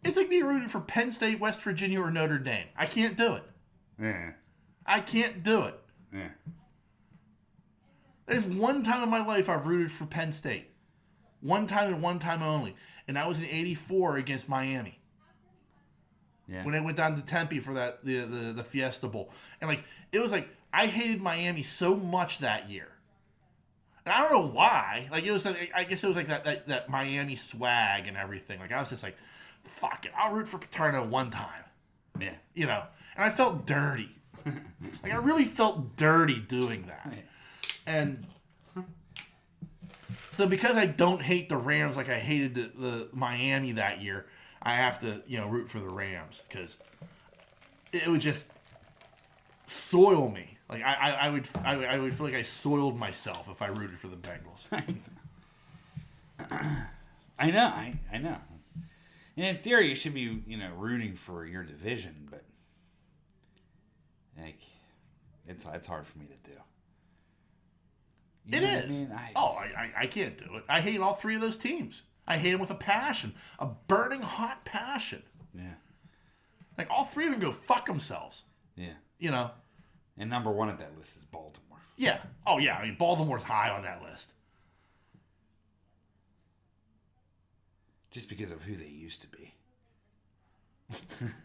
It's like me rooting for Penn State, West Virginia, or Notre Dame. I can't do it. Yeah. I can't do it. Yeah. There's one time in my life I've rooted for Penn State. One time and one time only. And that was in '84 against Miami. Yeah. When they went down to Tempe for that the Fiesta Bowl. And like it was like I hated Miami so much that year. And I don't know why. Like it was like I guess it was like that Miami swag and everything. Like I was just like, fuck it, I'll root for Paterno one time. Yeah. And I felt dirty. Like I really felt dirty doing that. And so because I don't hate the Rams like I hated the Miami that year, I have to, root for the Rams because it would just soil me. Like I would feel like I soiled myself if I rooted for the Bengals. I know. And in theory, you should be, rooting for your division, but like, it's hard for me to do. It is. I can't do it. I hate all three of those teams. I hate them with a passion, a burning hot passion. Yeah. Like all three of them go fuck themselves. Yeah. And number one at that list is Baltimore. Yeah. Oh yeah. I mean, Baltimore's high on that list. Just because of who they used to be.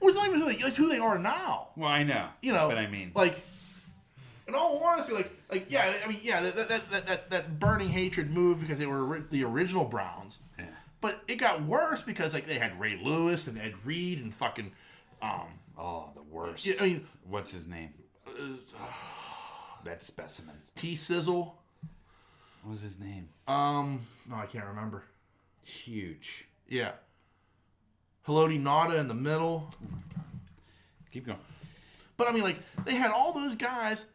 Well, it's not even who they are now. Well, I know. But I mean, like, in all honesty, that burning hatred moved because they were the original Browns. Yeah. But it got worse because like they had Ray Lewis and Ed Reed and fucking. Oh, the worst. I mean, what's his name? That specimen. T-Sizzle. What was his name? No, I can't remember. Huge. Yeah. Haloti Nada in the middle. Keep going. But I mean, like, they had all those guys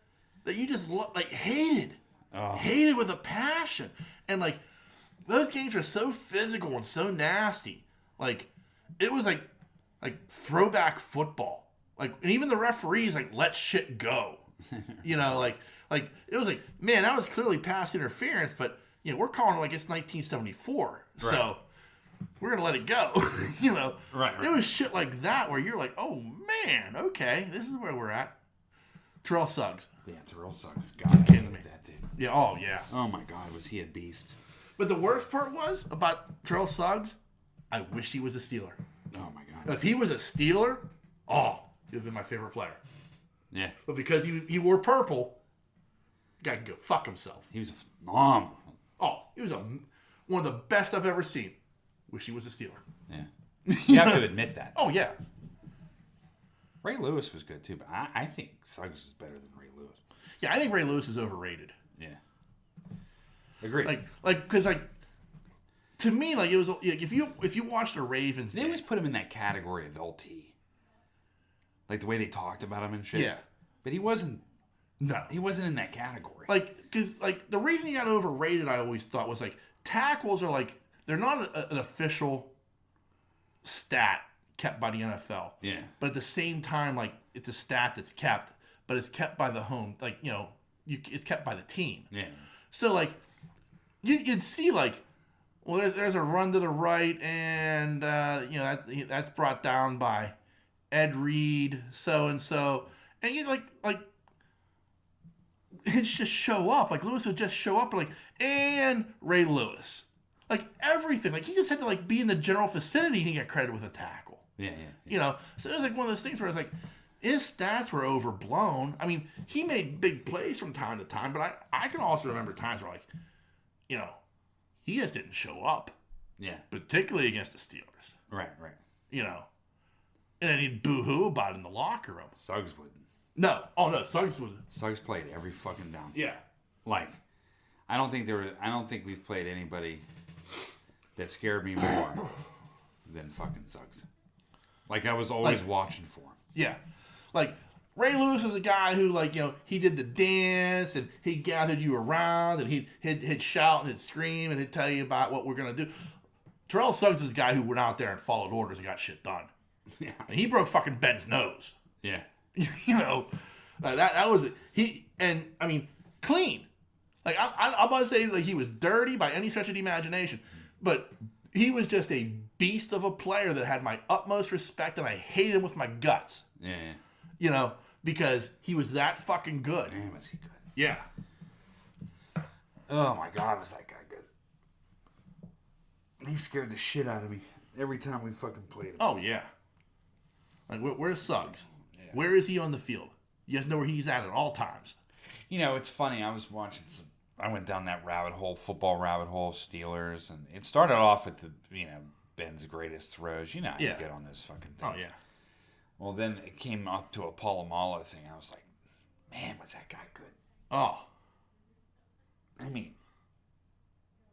that you just hated. Oh. Hated with a passion. And like, those games were so physical and so nasty. Like, it was like throwback football. Like, and even the referees let shit go. Like it was like, man, that was clearly pass interference, but we're calling it like it's 1974. Right. So we're gonna let it go. Right. It was shit like that where you're like, oh man, okay, this is where we're at. Terrell Suggs. Yeah, Terrell Suggs. God, I hated that dude. Yeah. Oh yeah. Oh my God, was he a beast? But the worst part was about Terrell Suggs. I wish he was a Steeler. Oh my God. If he was a Steeler, he would have been my favorite player. Yeah. But because he wore purple, the guy can go fuck himself. He was phenomenal. Oh, he was one of the best I've ever seen. Wish he was a Steeler. Yeah. You have to admit that. Oh, yeah. Ray Lewis was good too, but I think Suggs is better than Ray Lewis. Yeah, I think Ray Lewis is overrated. Yeah. Agreed. Because to me, it was if you watch the Ravens, they always put him in that category of LT. Like the way they talked about him and shit. Yeah. But he wasn't. No. He wasn't in that category. Because the reason he got overrated, I always thought, was tackles are they're not an official stat kept by the NFL. Yeah. But at the same time, it's a stat that's kept, but it's kept by the home. It's kept by the team. Yeah. So you'd see Well, there's a run to the right, and that's brought down by Ed Reed, so and so, and you like he'd just show up. Like Lewis would just show up, and Ray Lewis, like everything. Like he just had to be in the general vicinity and he got credited with a tackle. Yeah. So it was like one of those things where it's like his stats were overblown. I mean, he made big plays from time to time, but I can also remember times where he just didn't show up. Yeah. Particularly against the Steelers. Right. And then he'd boo-hoo about it in the locker room. Suggs wouldn't. No. Oh, no. Suggs would. Suggs played every fucking down. Yeah. I don't think we've played anybody that scared me more than fucking Suggs. I was always watching for him. Yeah. Ray Lewis was a guy who, he did the dance and he gathered you around and he'd shout and he'd scream and he'd tell you about what we're going to do. Terrell Suggs was a guy who went out there and followed orders and got shit done. Yeah. And he broke fucking Ben's nose. Yeah. That was it. Clean. I'm about to say he was dirty by any stretch of the imagination, but he was just a beast of a player that had my utmost respect, and I hated him with my guts. Yeah. Because he was that fucking good. Man, was he good? Yeah. Oh my God, was that guy good? He scared the shit out of me every time we fucking played him. Oh yeah. Where's Suggs? Yeah. Where is he on the field? You guys know where he's at all times. It's funny. I was watching I went down that football rabbit hole, Steelers, and it started off with Ben's greatest throws. You get on those fucking things. Oh yeah. Well, then it came up to a Polamalu thing. I was like, man, was that guy good? Oh.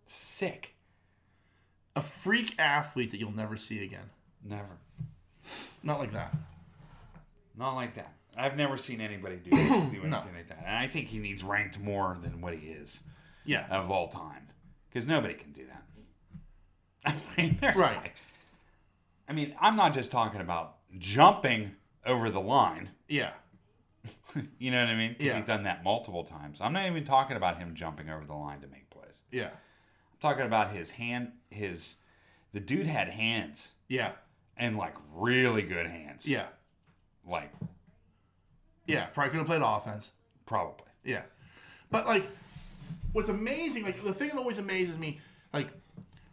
Sick. A freak athlete that you'll never see again. Never. Not like that. Not like that. I've never seen anybody do anything No. like that. And I think he needs ranked more than what he is. Yeah. Of all time. Because nobody can do that. There's right. I'm not just talking about jumping over the line. Yeah. You know what I mean? Because Yeah. he's done that multiple times. I'm not even talking about him jumping over the line to make plays. Yeah. I'm talking about his hand. The dude had hands. Yeah. And really good hands. Yeah. Yeah. Probably could have played offense. Probably. Yeah. But what's amazing, the thing that always amazes me,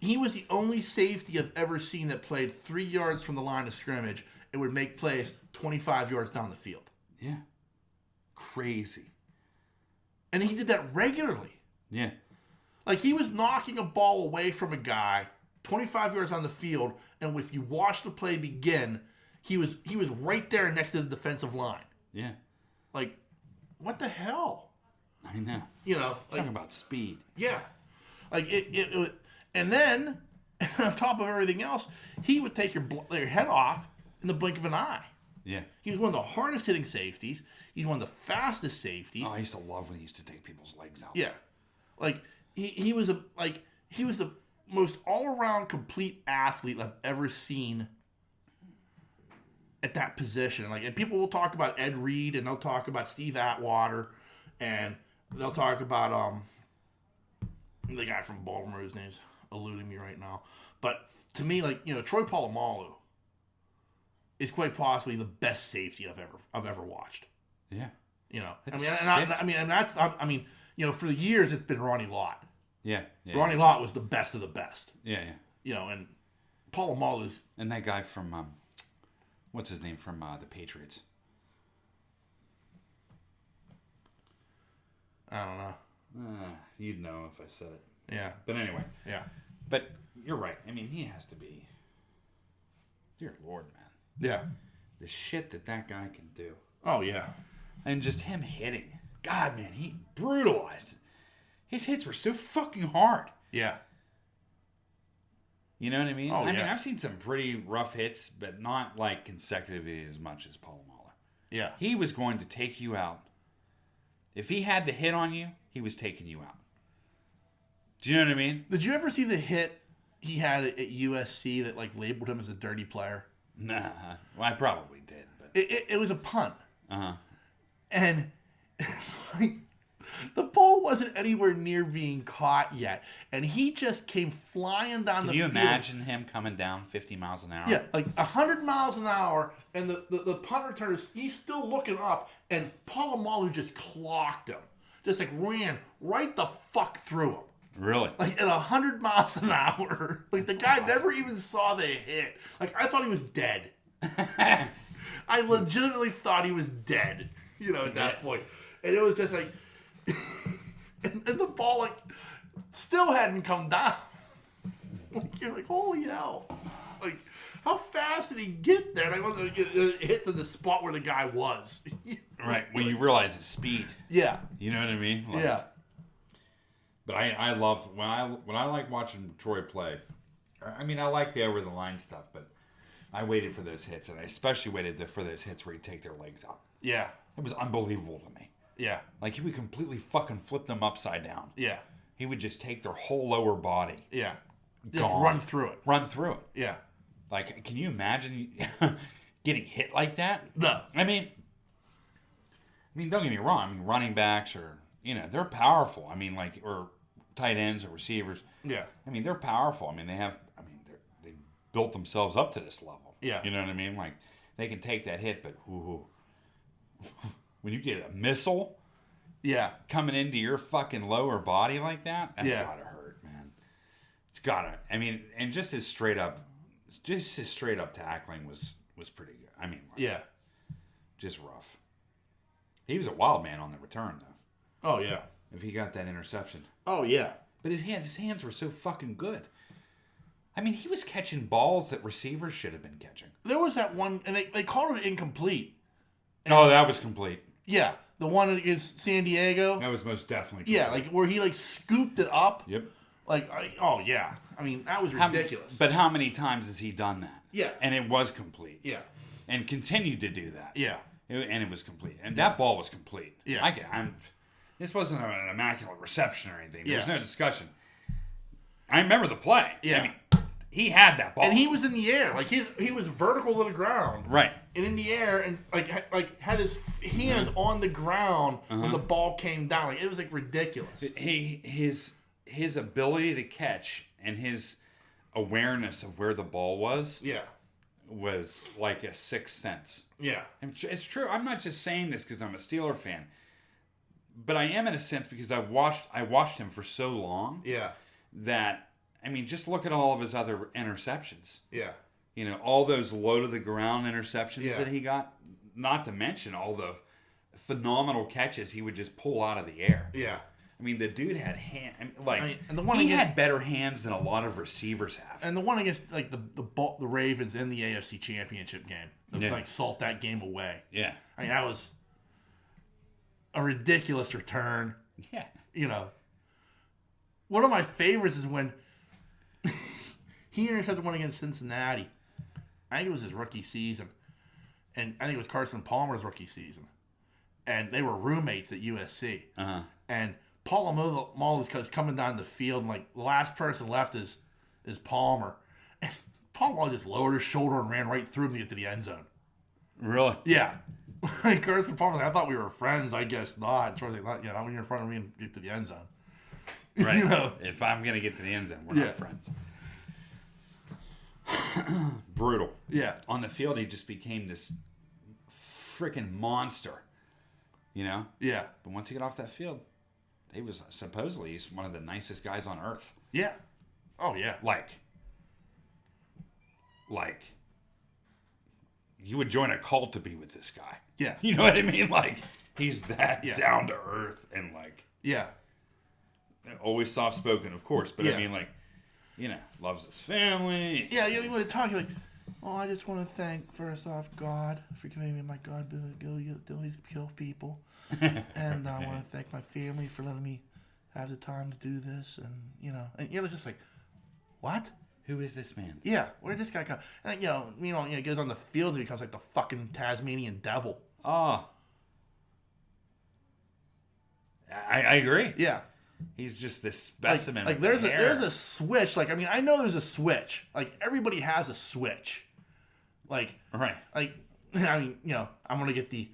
he was the only safety I've ever seen that played 3 yards from the line of scrimmage and would make plays 25 yards down the field. Yeah. Crazy. And he did that regularly. Yeah. He was knocking a ball away from a guy 25 yards on the field, and if you watch the play begin, he was right there next to the defensive line. Yeah. What the hell? I know. Talking about speed. Yeah. And then, on top of everything else, he would take your head off in the blink of an eye. Yeah. He was one of the hardest hitting safeties. He's one of the fastest safeties. Oh, I used to love when he used to take people's legs out. Yeah. He was the most all around complete athlete I've ever seen at that position. And people will talk about Ed Reed, and they'll talk about Steve Atwater, and they'll talk about the guy from Baltimore whose name's eluding me right now. But to me, Troy Polamalu is quite possibly the best safety I've ever watched. Yeah. For years it's been Ronnie Lott. Yeah. Ronnie Lott was the best of the best. Yeah. And Polamalu's. And that guy from what's his name from the Patriots? I don't know. You'd know if I said it. Yeah. But anyway. Yeah. But you're right. He has to be. Dear Lord, man. Yeah. The shit that guy can do. Oh, yeah. And just him hitting. God, man, he brutalized. His hits were so fucking hard. Yeah. You know what I mean? Oh, yeah. I've seen some pretty rough hits, but not consecutively as much as Polamalu. Yeah. He was going to take you out. If he had the hit on you, he was taking you out. Do you know what I mean? Did you ever see the hit he had at USC that labeled him as a dirty player? Nah. Well, I probably did. But It was a punt. Uh-huh. And the ball wasn't anywhere near being caught yet, and he just came flying down the field. Can you imagine him coming down 50 miles an hour? Yeah, like 100 miles an hour, and the punt returner, he's still looking up, and Polamalu just clocked him. Just like ran right the fuck through him. Really? Like at 100 miles an hour. Like the guy never even saw the hit. Like I thought he was dead. I legitimately thought he was dead, at that point. And it was just like, and the ball like still hadn't come down. Like, you're like, holy hell! Like, how fast did he get there? And it hits in the spot where the guy was. Right. When you realize his speed. Yeah. You know what I mean? Like, yeah. But I loved when I like watching Troy play. I mean, I like the over the line stuff, but I waited for those hits, and I especially waited for those hits where he'd take their legs out. Yeah. It was unbelievable to me. Yeah. Like he would completely fucking flip them upside down. Yeah. He would just take their whole lower body. Yeah. Just gone. run through it. Run through it. Yeah. Like, can you imagine getting hit like that? No. I mean, don't get me wrong. I mean, running backs are, they're powerful. I mean, like, or tight ends or receivers. Yeah. I mean, they're powerful. I mean, they built themselves up to this level. Yeah. You know what I mean? Like, they can take that hit, but when you get a missile coming into your fucking lower body like that, that's gotta hurt, man. It's gotta. I mean, and just his straight up tackling was pretty good. I mean, like, just rough. He was a wild man on the return, though. Oh, yeah. If he got that interception. Oh, yeah. But his hands were so fucking good. I mean, he was catching balls that receivers should have been catching. There was that one, and they called it incomplete. And, that was complete. Yeah, the one against San Diego. That was most definitely complete. Yeah, like where he like scooped it up. Yep. Like, oh yeah. I mean, that was ridiculous. But how many times has he done that? Yeah. And it was complete. Yeah. And continued to do that. Yeah. And it was complete. And that ball was complete. Yeah. This wasn't an immaculate reception or anything. There was Yeah. no discussion. I remember the play. Yeah. I mean, he had that ball. And he was in the air. Like he was vertical to the ground. Right. And in the air and like had his hand on the ground when the ball came down. Like it was like ridiculous. His ability to catch and his awareness of where the ball was was like a sixth sense. Yeah. And it's true. I'm not just saying this because I'm a Steeler fan, but I am in a sense because I watched him for so long. Yeah. That, I mean, just look at all of his other interceptions. Yeah. All those low to the ground interceptions Yeah. that he got, not to mention all the phenomenal catches he would just pull out of the air. Yeah. I mean, the dude had he had better hands than a lot of receivers have. And the one against like the Ravens in the AFC Championship game, like salt that game away. Yeah. I mean, that was a ridiculous return. Yeah. One of my favorites is when he intercepted one against Cincinnati. I think it was his rookie season. And I think it was Carson Palmer's rookie season. And they were roommates at USC. Uh-huh. And Polamalu is coming down the field, and like the last person left is Palmer. And Polamalu just lowered his shoulder and ran right through him to get to the end zone. Really? Yeah. Like Carson Palmer, I thought we were friends. I guess not. When you're in front of me and get to the end zone. Right. If I'm going to get to the end zone, we're not friends. Brutal. Yeah. On the field, he just became this freaking monster. Yeah. But once he got off that field, he was supposedly he's one of the nicest guys on earth. Yeah. Oh, yeah. Like you would join a cult to be with this guy. Yeah. You know what I mean? Like, he's that down to earth and like... Yeah. Always soft-spoken, of course, but I mean, like, loves his family. Yeah, you want to talk, you're like, I just want to thank, first off, God for giving me my God ability to kill people. And I want to thank my family for letting me have the time to do this. And, and you're just like, what? Who is this man? Yeah, where did this guy come? And, he goes on the field and becomes like the fucking Tasmanian devil. Oh. I agree. Yeah. He's just this specimen. Like there's a switch. Like, I mean, I know there's a switch. Like, everybody has a switch. Like, right. Like, I mean, I'm gonna get the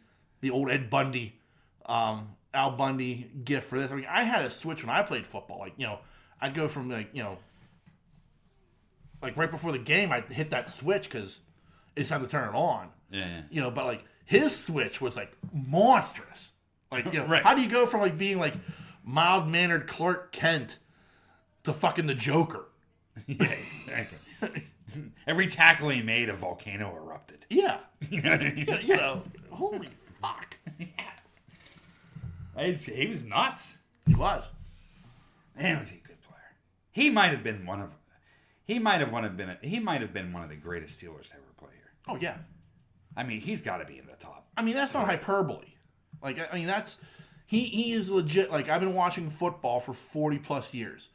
old Ed Bundy Al Bundy gift for this. I mean, I had a switch when I played football. Like, I'd go from like right before the game, I'd hit that switch because it's time to turn it on. Yeah. But like his switch was like monstrous. Like, right. How do you go from like being like mild mannered Clark Kent to fucking the Joker? Yeah, exactly. Every tackle he made, a volcano erupted. Yeah. You know what I mean? Holy fuck. Yeah. He was nuts. He was. Man, was he a good player. He might have been one of the greatest Steelers to ever play here. Oh yeah. I mean, he's got to be in the top. I mean, that's not hyperbole. Like, I mean, he is legit. Like, I've been watching football for 40 plus years.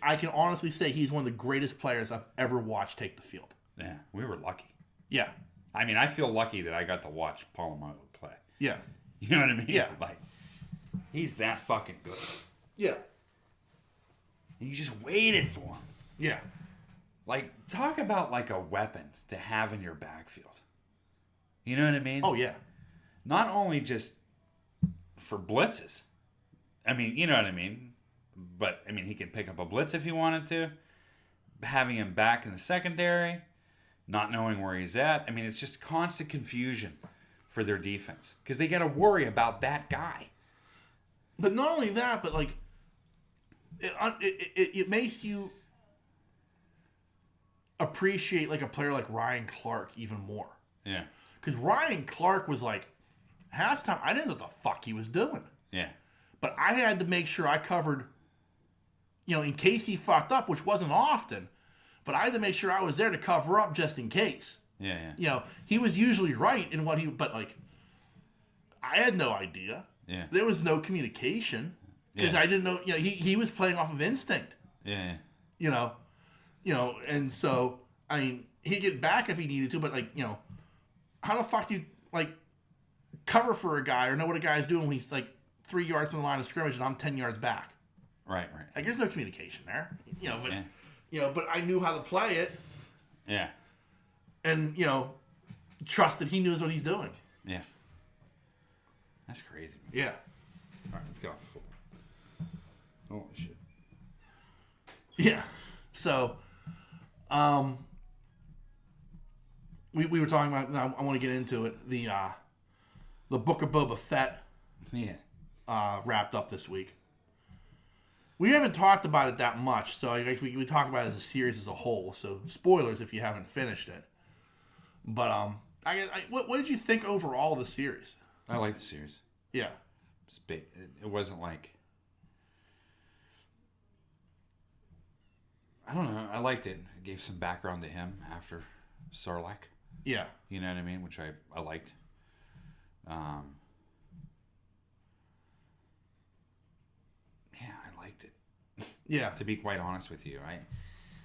I can honestly say he's one of the greatest players I've ever watched take the field. Yeah, we were lucky. Yeah. I mean, I feel lucky that I got to watch Polamalu play. Yeah. You know what I mean? Yeah. Like, he's that fucking good. Yeah. And you just waited for him. Yeah. Like, talk about like a weapon to have in your backfield. You know what I mean? Oh, yeah. Not only just for blitzes. I mean, you know what I mean? But, I mean, he could pick up a blitz if he wanted to. Having him back in the secondary. Not knowing where he's at. I mean, it's just constant confusion for their defense. Because they got to worry about that guy. But not only that, but, like, it makes you appreciate, like, a player like Ryan Clark even more. Yeah. Because Ryan Clark was, like, half the time, I didn't know what the fuck he was doing. Yeah. But I had to make sure I covered, in case he fucked up, which wasn't often. But I had to make sure I was there to cover up just in case. Yeah. He was usually right in what but like, I had no idea. Yeah. There was no communication because I didn't know. He was playing off of instinct. Yeah. And so I mean, he'd get back if he needed to, but like, how the fuck do you like cover for a guy or know what a guy's doing when he's like 3 yards from the line of scrimmage and I'm 10 yards back? Right. Like, there's no communication there. But I knew how to play it. Yeah. And, trusted he knows what he's doing. Yeah. That's crazy, man. Yeah. All right, let's go. Holy shit. Yeah. So, we were talking about, now I want to get into it, the Book of Boba Fett wrapped up this week. We haven't talked about it that much, so I guess we talk about it as a series as a whole. So spoilers if you haven't finished it. But what did you think overall of the series? I like the series. Yeah, It's big. It wasn't like, I don't know. I liked it. It gave some background to him after Sarlacc. yeah, You know what I mean? Which I liked. Yeah, I liked it. yeah, To be quite honest with you,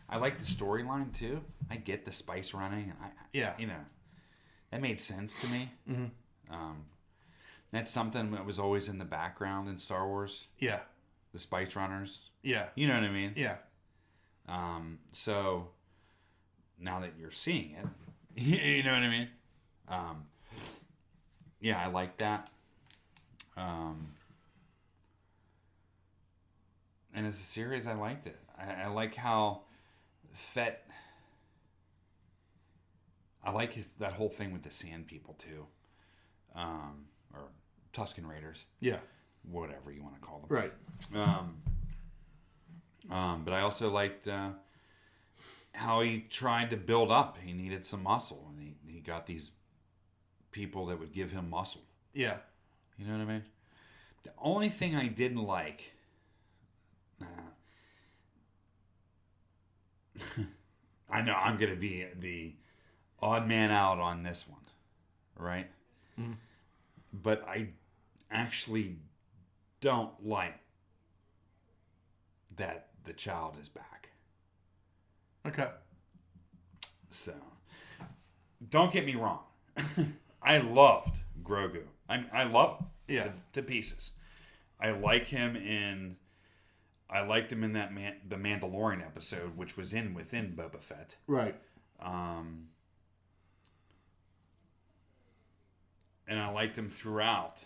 I like the storyline too. I get the spice running, and that made sense to me. Mm-hmm. That's something that was always in the background in Star Wars. yeah, The spice runners. yeah, You know what I mean? yeah, So now that you're seeing it, you know what I mean? Yeah, I like that. And as a series, I liked it. I like how Fett. I like that whole thing with the Sand People too, or Tusken Raiders, yeah, whatever you want to call them. right. But I also liked how he tried to build up. He needed some muscle, and he got these people that would give him muscle. Yeah, You know what I mean? The only thing I didn't like. I know I'm going to be the odd man out on this one, right? Mm-hmm. But I actually don't like that the child is back. okay, So, don't get me wrong. I loved Grogu. I love him yeah, to pieces. I liked him in that the Mandalorian episode, which was within Boba Fett. right, And I liked him throughout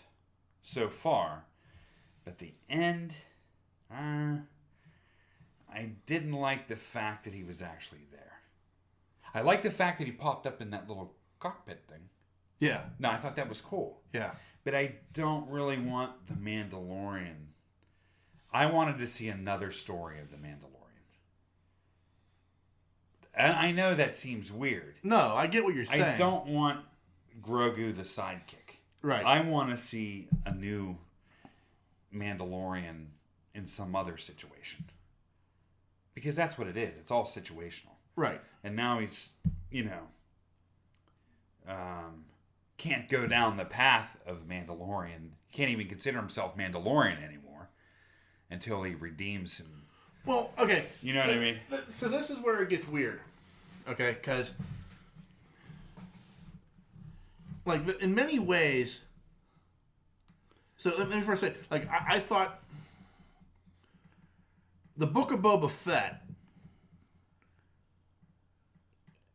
so far. But the end, I didn't like the fact that he was actually there. I liked the fact that he popped up in that little cockpit thing. Yeah. No, I thought that was cool. Yeah. But I don't really want the Mandalorian. I wanted to see another story of the Mandalorian. And I know that seems weird. No, I get what you're saying. I don't want Grogu the sidekick. Right. I want to see a new Mandalorian in some other situation. Because that's what it is. It's all situational. Right. And now he's, can't go down the path of Mandalorian. He can't even consider himself Mandalorian anymore until he redeems him. Well, okay. You know what I mean? So this is where it gets weird. Okay? Because, like, in many ways... So let me first say, like, I thought the Book of Boba Fett,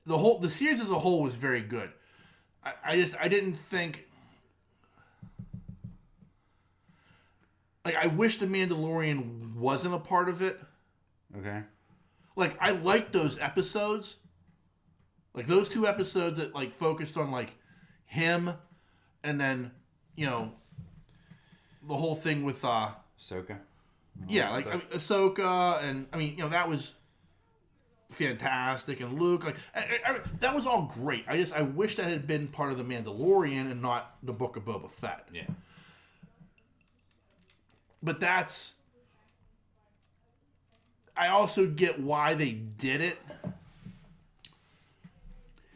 the series as a whole was very good. I didn't think, like, I wish the Mandalorian wasn't a part of it. Okay. Like, I liked those episodes, like those 2 episodes that like focused on like him, and then the whole thing with Ahsoka. Yeah, like Ahsoka, and I mean, that was fantastic, and Luke, like that was all great. I wish that had been part of the Mandalorian and not the Book of Boba Fett. Yeah. But I also get why they did it,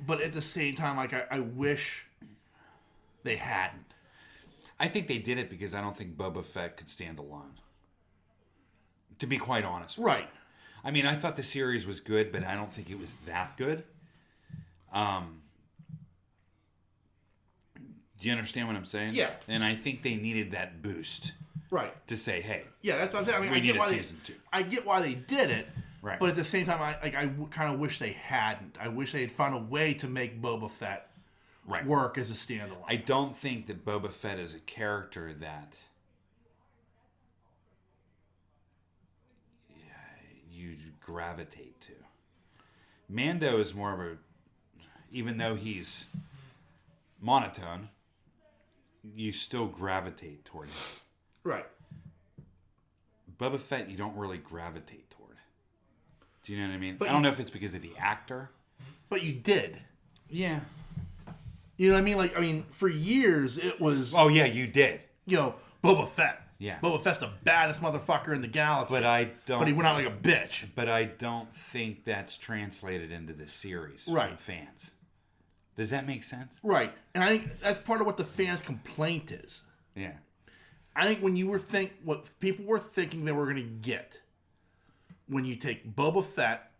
but at the same time, like I wish they hadn't. I think they did it because I don't think Boba Fett could stand alone. To be quite honest. Right. I mean, I thought the series was good, but I don't think it was that good. Do you understand what I'm saying? Yeah. And I think they needed that boost. Right. To say, hey. Yeah, that's what I'm saying. I mean, we need a season 2. I get why they did it. Right. But at the same time, I kind of wish they hadn't. I wish they had found a way to make Boba Fett work as a standalone. I don't think that Boba Fett is a character that you gravitate to. Mando is more of a, even though he's monotone, you still gravitate toward him. Right. Boba Fett, you don't really gravitate toward. Do you know what I mean? But I don't know if it's because of the actor. But you did. Yeah. You know what I mean? Like, I mean, for years it was... Oh, yeah, you did. Boba Fett. Yeah. Boba Fett's the baddest motherfucker in the galaxy. But he went out like a bitch. But I don't think that's translated into the series right. from fans. Does that make sense? Right. And I think that's part of what the fans' complaint is. Yeah. I think when what people were thinking they were going to get, when you take Boba Fett,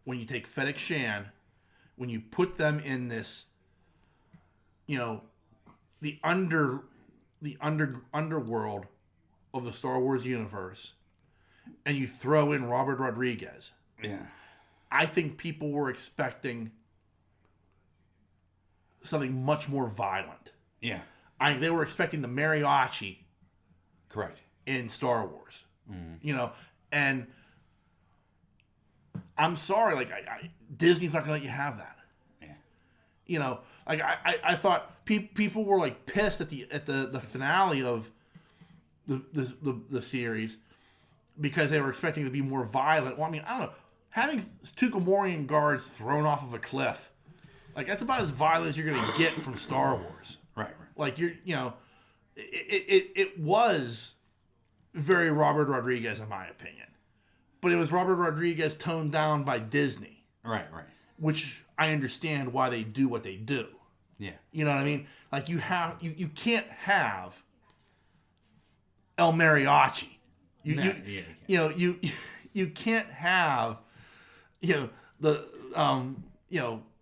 when you take Fennec Shan, when you put them in this, the underworld of the Star Wars universe, and you throw in Robert Rodriguez. Yeah. I think people were expecting something much more violent. Yeah. They were expecting the mariachi. Correct. In Star Wars. And I'm sorry, like Disney's not gonna let you have that. Yeah. Like I thought people were like pissed at the finale of the series because they were expecting it to be more violent. Well, I mean, I don't know. Having 2 Gamorrean guards thrown off of a cliff, like that's about as violent as you're gonna get from Star Wars. Right. Like it was very Robert Rodriguez in my opinion, but it was Robert Rodriguez toned down by Disney. Right. Which I understand why they do what they do. Yeah. You know what I mean? Like you can't have El Mariachi. You can't have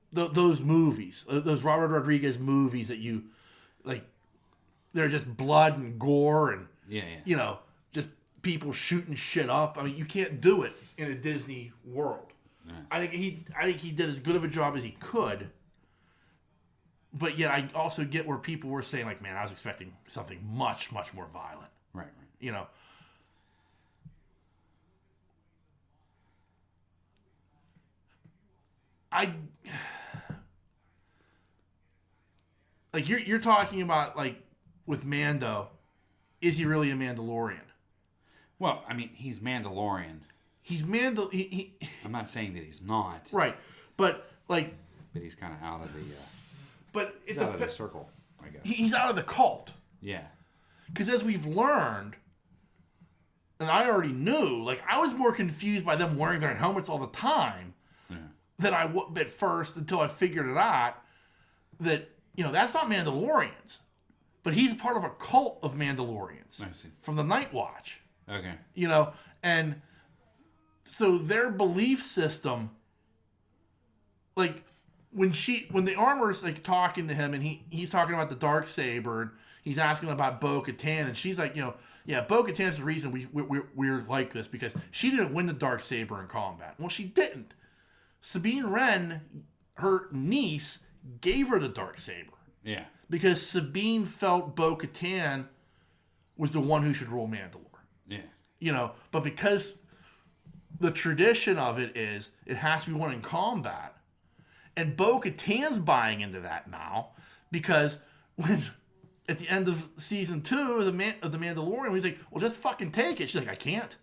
those movies, those Robert Rodriguez movies that you like. They're just blood and gore and just people shooting shit up. I mean, you can't do it in a Disney world. Yeah. I think he did as good of a job as he could, but yet I also get where people were saying, like, man, I was expecting something much, much more violent. Right. You know. Like, you're talking about, like, with Mando, is he really a Mandalorian? Well, I mean, he's Mandalorian. He's I'm not saying that he's not. Right. But, like... But he's kind of out of the... but he's out of the circle, I guess. He's out of the cult. Yeah. Because as we've learned, and I already knew, like, I was more confused by them wearing their helmets all the time than I was at first, until I figured it out that, you know, that's not Mandalorians. But he's part of a cult of Mandalorians. I see. From the Night Watch. Okay. You know, and so their belief system, like, when the armor's, like, talking to him, and he's talking about the Darksaber, and he's asking about Bo-Katan, and she's like, you know, yeah, Bo-Katan's the reason we're like this, because she didn't win the Darksaber in combat. Well, she didn't. Sabine Wren, her niece, gave her the Darksaber. Yeah. Because Sabine felt Bo-Katan was the one who should rule Mandalore. Yeah. You know, but because the tradition of it is it has to be won in combat, and Bo-Katan's buying into that now, because when at the end of season 2 of the Mandalorian, he's like, well, just fucking take it. She's like, I can't.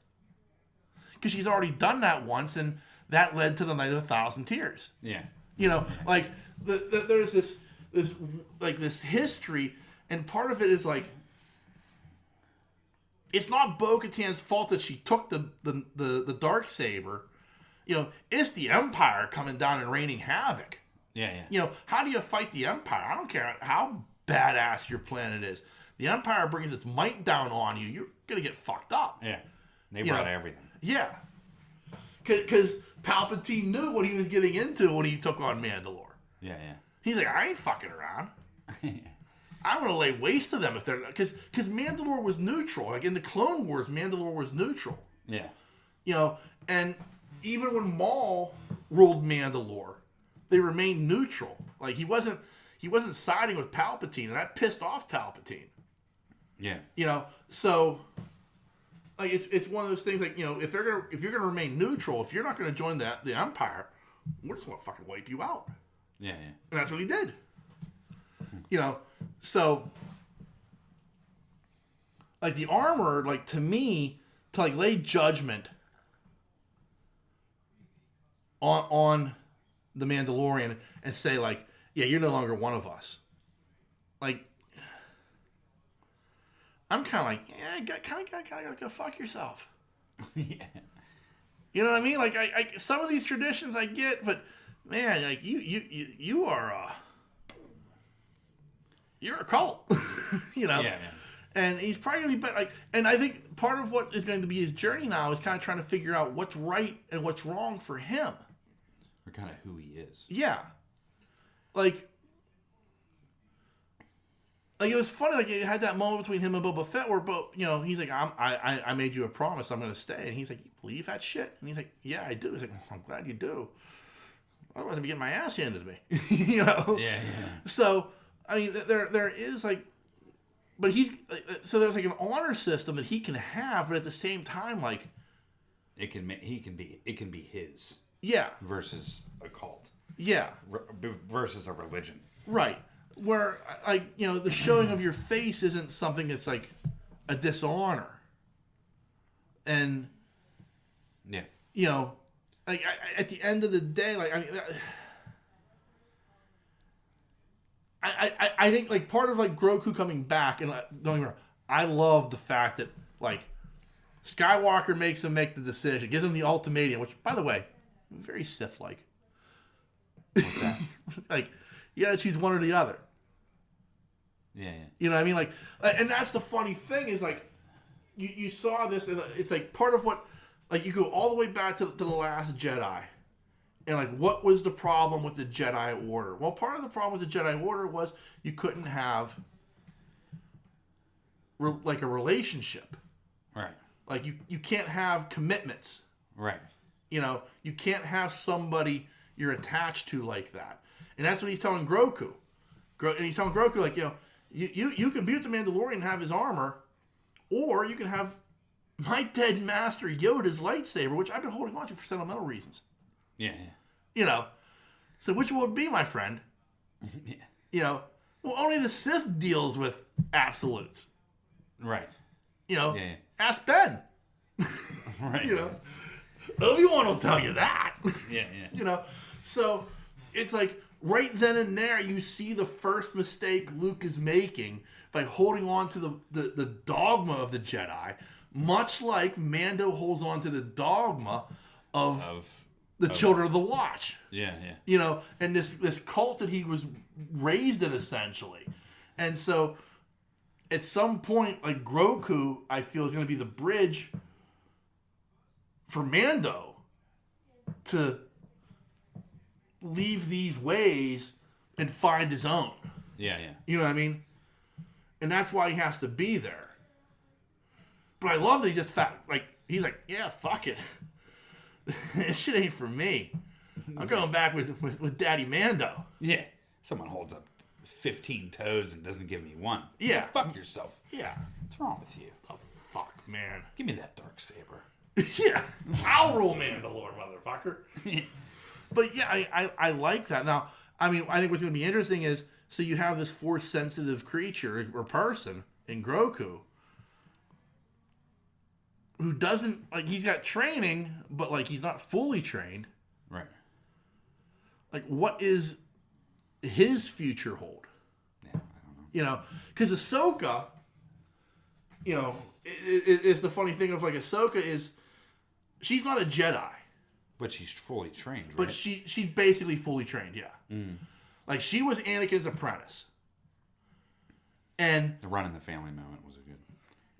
Because she's already done that once, and that led to the Night of 1,000 Tears. Yeah. You know, like, there's this history, and part of it is, like, it's not Bo-Katan's fault that she took the Darksaber. You know, it's the Empire coming down and raining havoc. Yeah, yeah. You know, how do you fight the Empire? I don't care how badass your planet is. The Empire brings its might down on you. You're going to get fucked up. Yeah. They brought everything. Yeah. Because Palpatine knew what he was getting into when he took on Mandalore. Yeah, yeah. He's like, I ain't fucking around. I'm going to lay waste to them if they're... Because Mandalore was neutral. Like, in the Clone Wars, Mandalore was neutral. Yeah. You know, and even when Maul ruled Mandalore, they remained neutral. Like, he wasn't siding with Palpatine, and that pissed off Palpatine. Yeah. You know, so... Like, it's one of those things, like, you know, if you're gonna remain neutral, if you're not gonna join the Empire, we're just gonna fucking wipe you out. Yeah, yeah. And that's what he did. You know, so, like, the armor, like, to me, to, like, lay judgment on the Mandalorian and say, like, yeah, you're no longer one of us. Like, I'm kind of like, yeah, kind of gotta go fuck yourself. Yeah. You know what I mean? Like, I some of these traditions I get, but man, like, you are you're a cult. You know? Yeah, yeah. And he's probably gonna be better. Like, and I think part of what is going to be his journey now is kind of trying to figure out what's right and what's wrong for him. Or kind of who he is. Yeah. Like, it was funny, like, you had that moment between him and Boba Fett where, you know, he's like, I made you a promise, I'm going to stay. And he's like, you believe that shit? And he's like, yeah, I do. He's like, I'm glad you do. Otherwise I'd be getting my ass handed to me. You know? Yeah, yeah. So, I mean, there is, like, but so there's, like, an honor system that he can have, but at the same time, like, it can be his. Yeah. Versus a cult. Yeah. Versus a religion. Right. Where, like, you know, the showing of your face isn't something that's, like, a dishonor. And, yeah, you know, like, at the end of the day, like, I mean, I think, like, part of, like, Grogu coming back, and, don't get me wrong, I love the fact that, like, Skywalker makes him make the decision, gives him the ultimatum, which, by the way, very Sith-like. What's that? Like, yeah, choose one or the other. Yeah, yeah. You know what I mean? Like, and that's the funny thing is, like, you saw this, and it's like part of what, like, you go all the way back to the Last Jedi, and, like, what was the problem with the Jedi Order? Well, part of the problem with the Jedi Order was you couldn't have, like, a relationship. Right. Like, you can't have commitments. Right. You know, you can't have somebody you're attached to like that. And that's what he's telling Grogu. And he's telling Grogu, like, you can beat the Mandalorian and have his armor, or you can have my dead master Yoda's lightsaber, which I've been holding on to for sentimental reasons. Yeah. So which would be, my friend? Yeah. Well, only the Sith deals with absolutes. Right. Ask Ben. Right. Obi-Wan will tell you that. Yeah. So it's like right then and there you see the first mistake Luke is making by holding on to the dogma of the Jedi, much like Mando holds on to the dogma of the Children of the Watch. Yeah. And this cult that he was raised in, essentially. And so at some point, like, Grogu, I feel, is going to be the bridge for Mando to leave these ways and find his own. Yeah. You know what I mean? And that's why he has to be there. But I love that he just he's like, yeah, fuck it. This shit ain't for me. I'm going back with Daddy Mando. Yeah. Someone holds up 15 toes and doesn't give me one. Yeah. Fuck yourself. Yeah. What's wrong with you? Oh, fuck, man. Give me that dark saber. Yeah. I'll rule Mandalore, motherfucker. But yeah, I like that. Now, I mean, I think what's going to be interesting is, so you have this force-sensitive creature or person in Grogu who doesn't, like, he's got training, but, like, he's not fully trained. Right. Like, what is his future hold? Yeah, I don't know. Because Ahsoka, it's the funny thing of, like, Ahsoka is, she's not a Jedi. But she's fully trained, right? But she's basically fully trained, yeah. Mm. Like, she was Anakin's apprentice. And the run in the family moment was a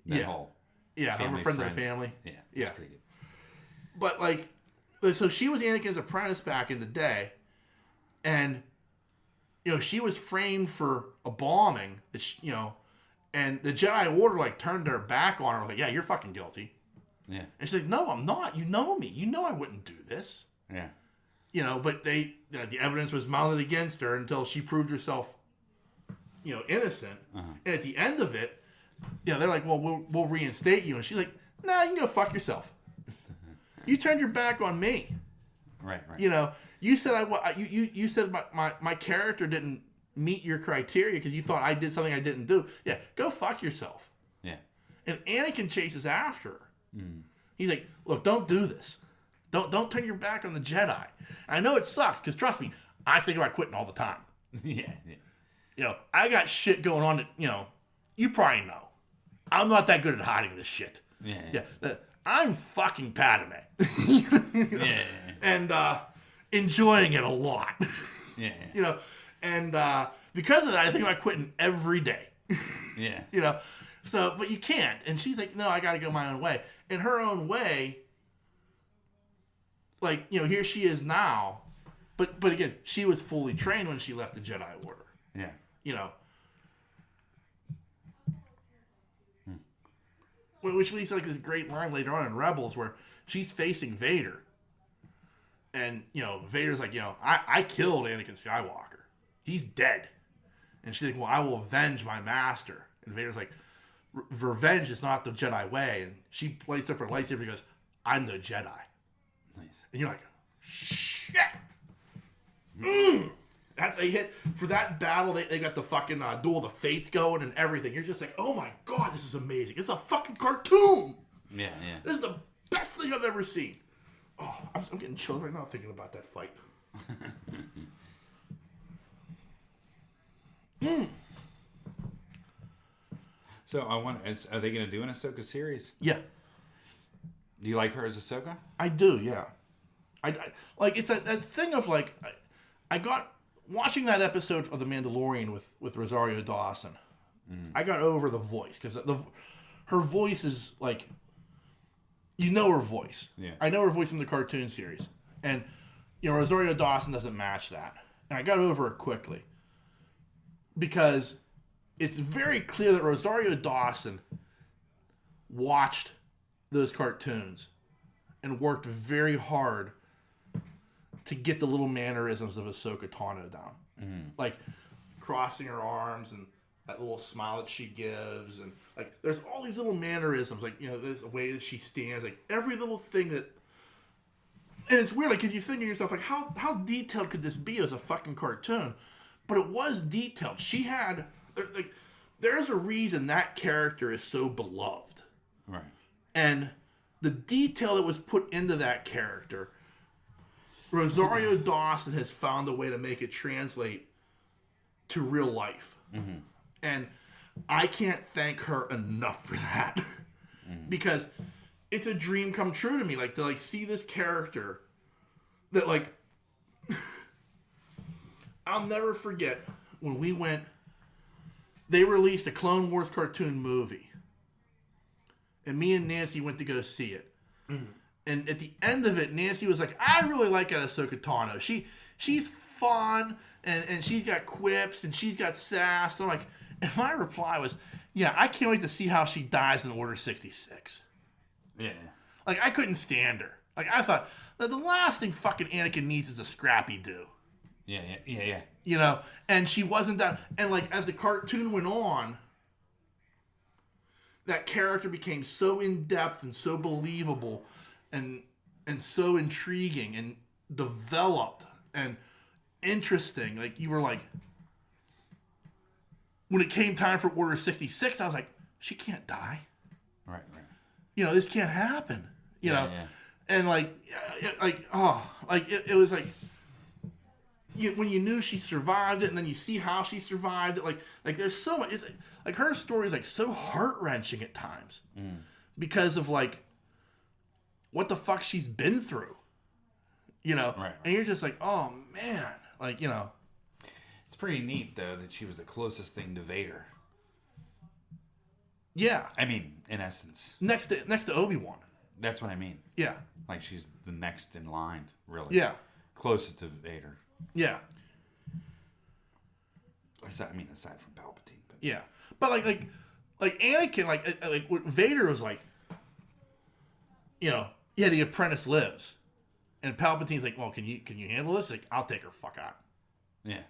good... whole... Yeah, I'm a friend of the family. Yeah, that's pretty good. But, like, so she was Anakin's apprentice back in the day. And, she was framed for a bombing, and the Jedi Order, like, turned their back on her. Like, yeah, you're fucking guilty. Yeah. And she's like, no, I'm not. You know me. You know I wouldn't do this. Yeah. But the evidence was mounted against her until she proved herself, innocent. Uh-huh. And at the end of it, they're like, well, we'll reinstate you. And she's like, nah, you can go fuck yourself. You turned your back on me. Right. You said you said my character didn't meet your criteria because you thought I did something I didn't do. Yeah, go fuck yourself. Yeah. And Anakin chases after her. Mm. He's like, look, don't do this. Don't turn your back on the Jedi. I know it sucks because, trust me, I think about quitting all the time. Yeah. I got shit going on that, you probably know. I'm not that good at hiding this shit. Yeah. I'm fucking Padme. Yeah. And enjoying it a lot. Yeah. And because of that, I think about quitting every day. Yeah. So, but you can't. And she's like, no, I got to go my own way. In her own way, like, here she is now. But again, she was fully trained when she left the Jedi Order. Yeah. Which leads to, like, this great line later on in Rebels where she's facing Vader. And, Vader's like, I killed Anakin Skywalker. He's dead. And she's like, well, I will avenge my master. And Vader's like, revenge is not the Jedi way. And she placed up her lightsaber and goes, I'm the Jedi. Nice. And you're like, shit. That's a hit. For that battle, they got the fucking Duel of the Fates going and everything. You're just like, oh my God, this is amazing. It's a fucking cartoon. Yeah. This is the best thing I've ever seen. Oh, I'm getting chills right now thinking about that fight. So are they going to do an Ahsoka series? Yeah. Do you like her as Ahsoka? I do, yeah. I like, it's that thing of, like, I got watching that episode of The Mandalorian with Rosario Dawson. I got over the voice because her voice is like, her voice. Yeah. I know her voice from the cartoon series, and Rosario Dawson doesn't match that, and I got over it quickly because it's very clear that Rosario Dawson watched those cartoons and worked very hard to get the little mannerisms of Ahsoka Tano down. Mm-hmm. Like, crossing her arms and that little smile that she gives, and like there's all these little mannerisms, like there's a way that she stands, like every little thing that. And it's weird, like, because you think to yourself, like, how detailed could this be as a fucking cartoon? But it was detailed. She had, like, there's a reason that character is so beloved. Right. And the detail that was put into that character, Rosario Dawson has found a way to make it translate to real life. Mm-hmm. And I can't thank her enough for that. Mm-hmm. Because it's a dream come true to me, like, to, like, see this character that, like, I'll never forget when we went, they released a Clone Wars cartoon movie. And me and Nancy went to go see it. Mm-hmm. And at the end of it, Nancy was like, I really like Ahsoka Tano. She's fun, and she's got quips, and she's got sass. I'm like, and my reply was, yeah, I can't wait to see how she dies in Order 66. Yeah. Like, I couldn't stand her. Like, I thought, the last thing fucking Anakin needs is a scrappy do. Yeah. And she wasn't that. And, like, as the cartoon went on, that character became so in-depth and so believable and so intriguing and developed and interesting. Like, you were like, when it came time for Order 66, I was like, she can't die. Right. This can't happen. Yeah. And it was like when you knew she survived it, and then you see how she survived it. Like there's so much. It's like her story is like so heart wrenching at times because of like what the fuck she's been through. Right. And you're just like, oh man, like It's pretty neat though that she was the closest thing to Vader. Yeah. I mean, in essence. Next to Obi-Wan. That's what I mean. Yeah. Like she's the next in line, really. Yeah. Closest to Vader. Yeah. Aside from Palpatine. But. Yeah. But like Anakin, like what Vader was like, yeah, the apprentice lives. And Palpatine's like, well, can you handle this? Like, I'll take her fuck out. Yeah.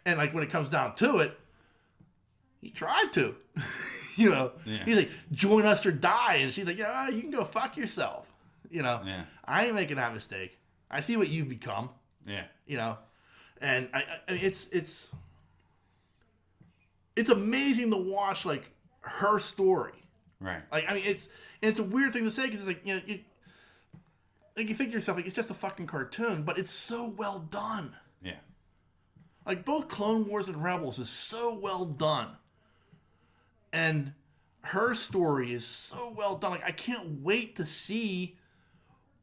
And like when it comes down to it, he tried to. He's like, join us or die. And she's like, yeah, you can go fuck yourself. Yeah. I ain't making that mistake. I see what you've become. Yeah. And I it's amazing to watch like her story. Right. Like, I mean, it's a weird thing to say because it's like, you think to yourself, like, it's just a fucking cartoon, but it's so well done. Yeah. Like, both Clone Wars and Rebels is so well done. And her story is so well done. Like, I can't wait to see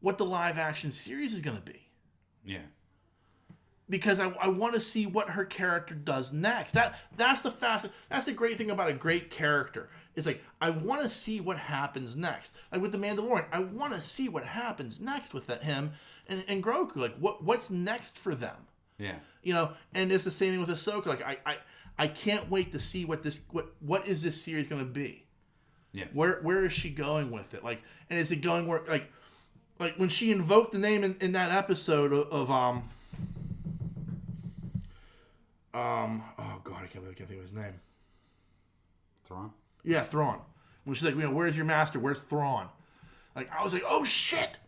what the live action series is going to be. Yeah. Because I want to see what her character does next. That's the great thing about a great character. It's like, I want to see what happens next. Like with the Mandalorian, I want to see what happens next with him and Grogu. Like, what's next for them? Yeah. And it's the same thing with Ahsoka. Like, I can't wait to see what is this series going to be. Yeah. Where is she going with it? Like, and is it going where like when she invoked the name in that episode of oh god, I can't think of his name. Thrawn? Yeah, Thrawn. When she's like, where's your master? Where's Thrawn? Like, I was like, oh shit.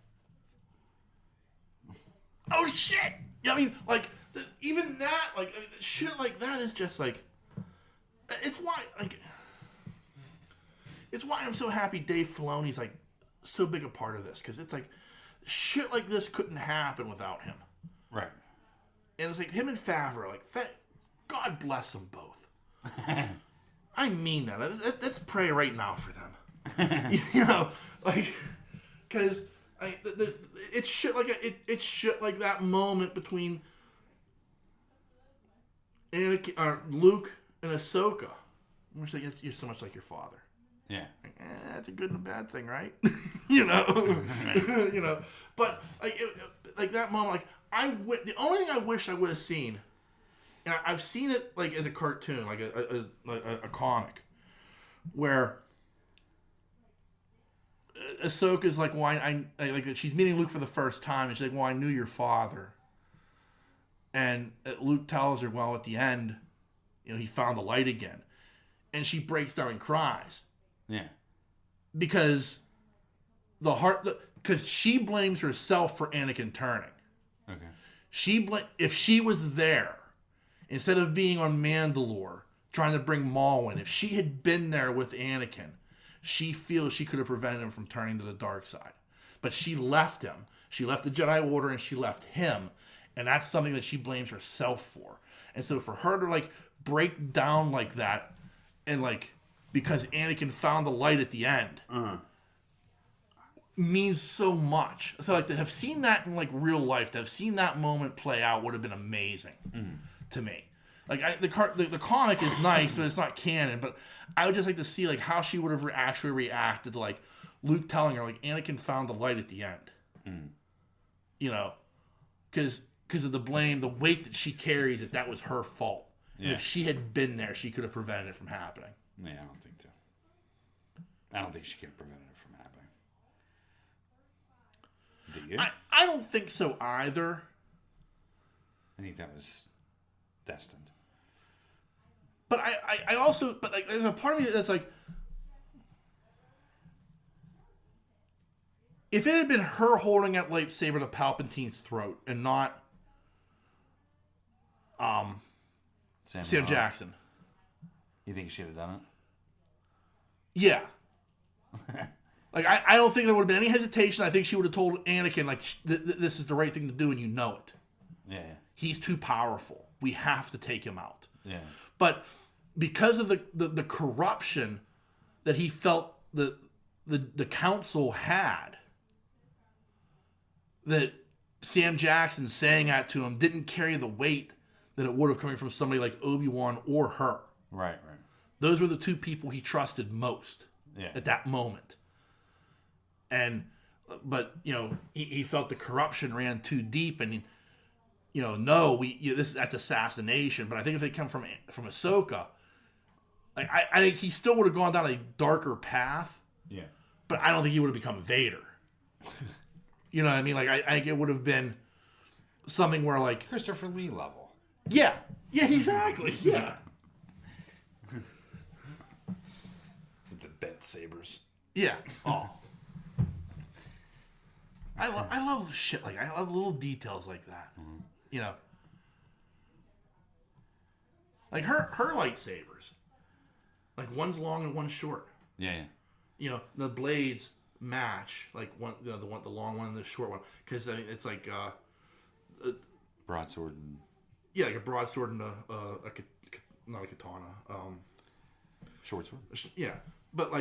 Oh shit. I mean, like, even that, like, shit like that is just like, it's why I'm so happy Dave Filoni's like so big a part of this, because it's like shit like this couldn't happen without him. Right. And it's like him and Favreau, like, God bless them both. I mean that. Let's pray right now for them. Like, because it's shit like it's shit like that moment between Luke and Ahsoka. I'm just like, you're so much like your father. Yeah. Like, that's a good and a bad thing, right? But like that moment, like the only thing I wish I would have seen, and I've seen it like as a cartoon, like a comic, where Ahsoka's like, well, I like she's meeting Luke for the first time, and she's like, well, I knew your father, and Luke tells her, well, at the end, he found the light again. And she breaks down and cries. Yeah. Because because she blames herself for Anakin turning. Okay. If she was there, instead of being on Mandalore, trying to bring Maul in, if she had been there with Anakin, she feels she could have prevented him from turning to the dark side. But she left him. She left the Jedi Order and she left him. And that's something that she blames herself for. And so for her to, like, break down like that, and, like, because Anakin found the light at the end, means so much. So, like, to have seen that in, like, real life, to have seen that moment play out would have been amazing to me. Like, the comic is nice, but it's not canon. But I would just like to see, like, how she would have actually reacted to, like, Luke telling her, like, Anakin found the light at the end. Because of the blame, the weight that she carries, that was her fault. Yeah. And if she had been there, she could have prevented it from happening. Yeah, I don't think so. I don't think she could have prevented it from happening. Do you? I don't think so either. I think that was destined. But I also, but, like, there's a part of me that's like, if it had been her holding that lightsaber to Palpatine's throat and not Sam Jackson. You think she'd have done it? Yeah. Like, I don't think there would have been any hesitation. I think she would have told Anakin, like, this is the right thing to do, and you know it. Yeah. He's too powerful. We have to take him out. Yeah. But because of the corruption that he felt the council had, that Sam Jackson saying that to him didn't carry the weight that it would have coming from somebody like Obi-Wan or her. Right. Those were the two people he trusted most at that moment. But he felt the corruption ran too deep, and that's assassination. But I think if they come from Ahsoka, like I think he still would have gone down a darker path. Yeah. But I don't think he would have become Vader. You know what I mean? Like I think it would have been something where, like, Christopher Lee level. Yeah, exactly. Yeah. With the bent sabers. Yeah. Oh. I love shit like I love little details like that. Mm-hmm. Like her lightsabers. Like, one's long and one's short. Yeah. The blades match, like the long one and the short one, because it's like broadsword and like a broadsword and not a katana, short sword. Yeah, but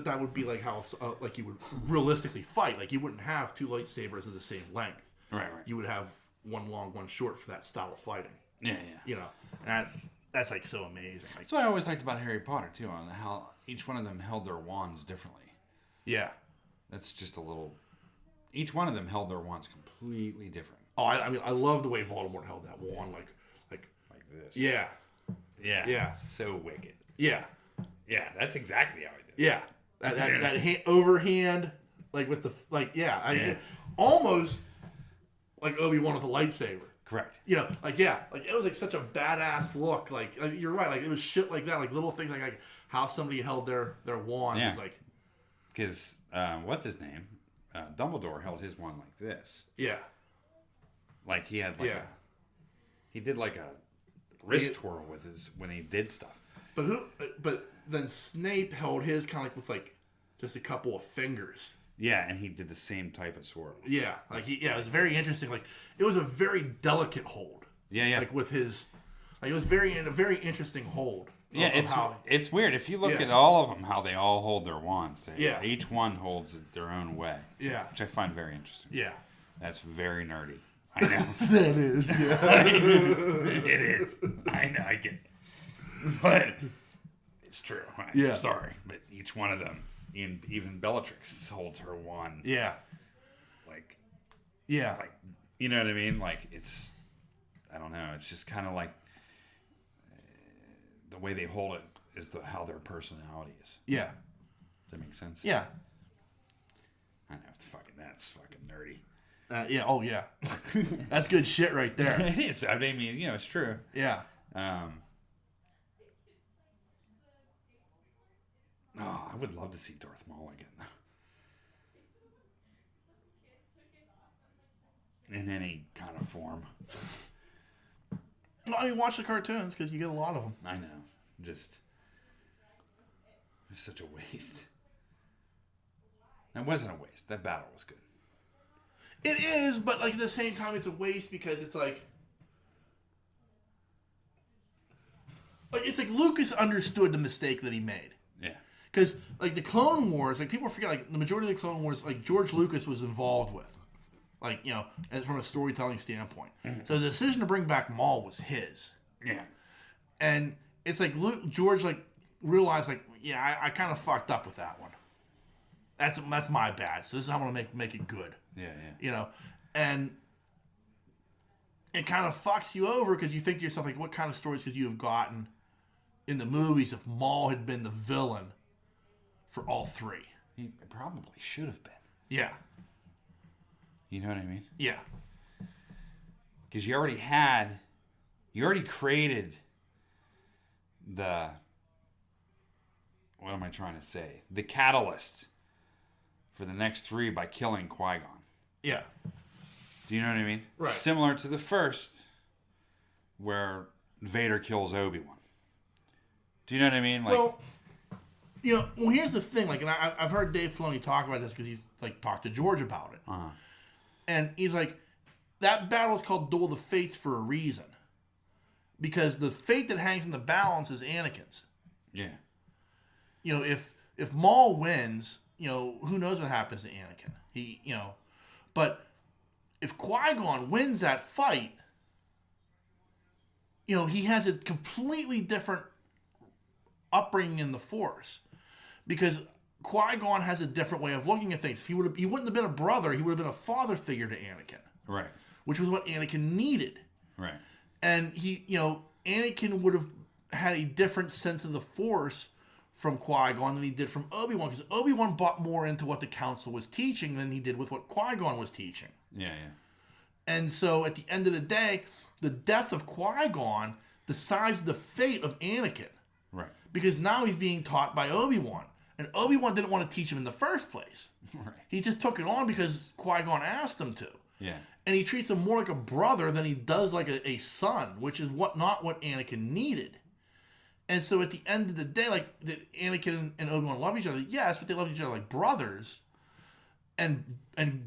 that would be like how like you would realistically fight. Like, you wouldn't have two lightsabers of the same length. Right. You would have one long, one short for that style of fighting. Yeah. And that's like so amazing. Like, that's what I always liked about Harry Potter too, on how each one of them held their wands differently. Yeah. That's just a little. Each one of them held their wands completely different. Oh, I mean, I love the way Voldemort held that wand, like this. Yeah. So wicked. Yeah. Yeah, that's exactly how he did. Yeah. That overhand, like with the almost like Obi-Wan with a lightsaber. Correct. It was like such a badass look. Like, you're right. Like, it was shit like that. Like, little things like how somebody held their wand. Yeah. Is like, because what's his name? Dumbledore held his wand like this. Yeah. Like, he had he did like a wrist twirl with his when he did stuff. But then Snape held his kind of like with like just a couple of fingers. Yeah, and he did the same type of sword. Yeah, it was very interesting. Like, it was a very delicate hold. Yeah. Like, with his, like, it was a very interesting hold. Yeah, it's weird if you look at all of them, how they all hold their wands. Each one holds it their own way. Yeah, which I find very interesting. Yeah, that's very nerdy. I know. That is. Yeah, it is. I know. I get it. But it's true. I'm sorry, but each one of them. Even Bellatrix holds her wand. Yeah. Like, you know what I mean? Like, it's, I don't know. It's just kind of like the way they hold it is how their personality is. Yeah. Does that make sense? Yeah. I know. That's fucking nerdy. Yeah. Oh, yeah. That's good shit right there. It is. I mean, it's true. Yeah. Oh, I would love to see Darth Maul again. In any kind of form. Well, I mean, watch the cartoons because you get a lot of them. I know. It's such a waste. It wasn't a waste. That battle was good. It is, but like at the same time, it's a waste because it's like Lucas understood the mistake that he made. Yeah. Because like the Clone Wars, like people forget, like the majority of the Clone Wars, like George Lucas was involved with, like from a storytelling standpoint. Mm-hmm. So the decision to bring back Maul was his. Yeah. And it's like George like realized like, yeah, I kind of fucked up with that one. That's my bad. So this is how I'm gonna make it good. Yeah. And it kind of fucks you over because you think to yourself like, what kind of stories could you have gotten in the movies if Maul had been the villain for all three? He probably should have been. Yeah. You know what I mean? Yeah. Because you already created the, what am I trying to say? The catalyst for the next three by killing Qui-Gon. Yeah. Do you know what I mean? Right. Similar to the first, where Vader kills Obi-Wan. Do you know what I mean? Like, well, here's the thing. Like, and I've heard Dave Filoni talk about this because he's like talked to George about it, and he's like, that battle is called Duel of the Fates for a reason, because the fate that hangs in the balance is Anakin's. Yeah. If Maul wins, who knows what happens to Anakin? But if Qui-Gon wins that fight, he has a completely different upbringing in the Force, because Qui-Gon has a different way of looking at things. If he wouldn't have been a brother, he would have been a father figure to Anakin. Right. Which was what Anakin needed. Right. And Anakin would have had a different sense of the Force from Qui-Gon than he did from Obi-Wan, because Obi-Wan bought more into what the Council was teaching than he did with what Qui-Gon was teaching. Yeah. And so at the end of the day, the death of Qui-Gon decides the fate of Anakin. Right. Because now he's being taught by Obi-Wan. And Obi-Wan didn't want to teach him in the first place. Right. He just took it on because Qui-Gon asked him to. Yeah. And he treats him more like a brother than he does like a son, which is not what Anakin needed. And so at the end of the day, like, Anakin and Obi-Wan love each other, yes, but they love each other like brothers and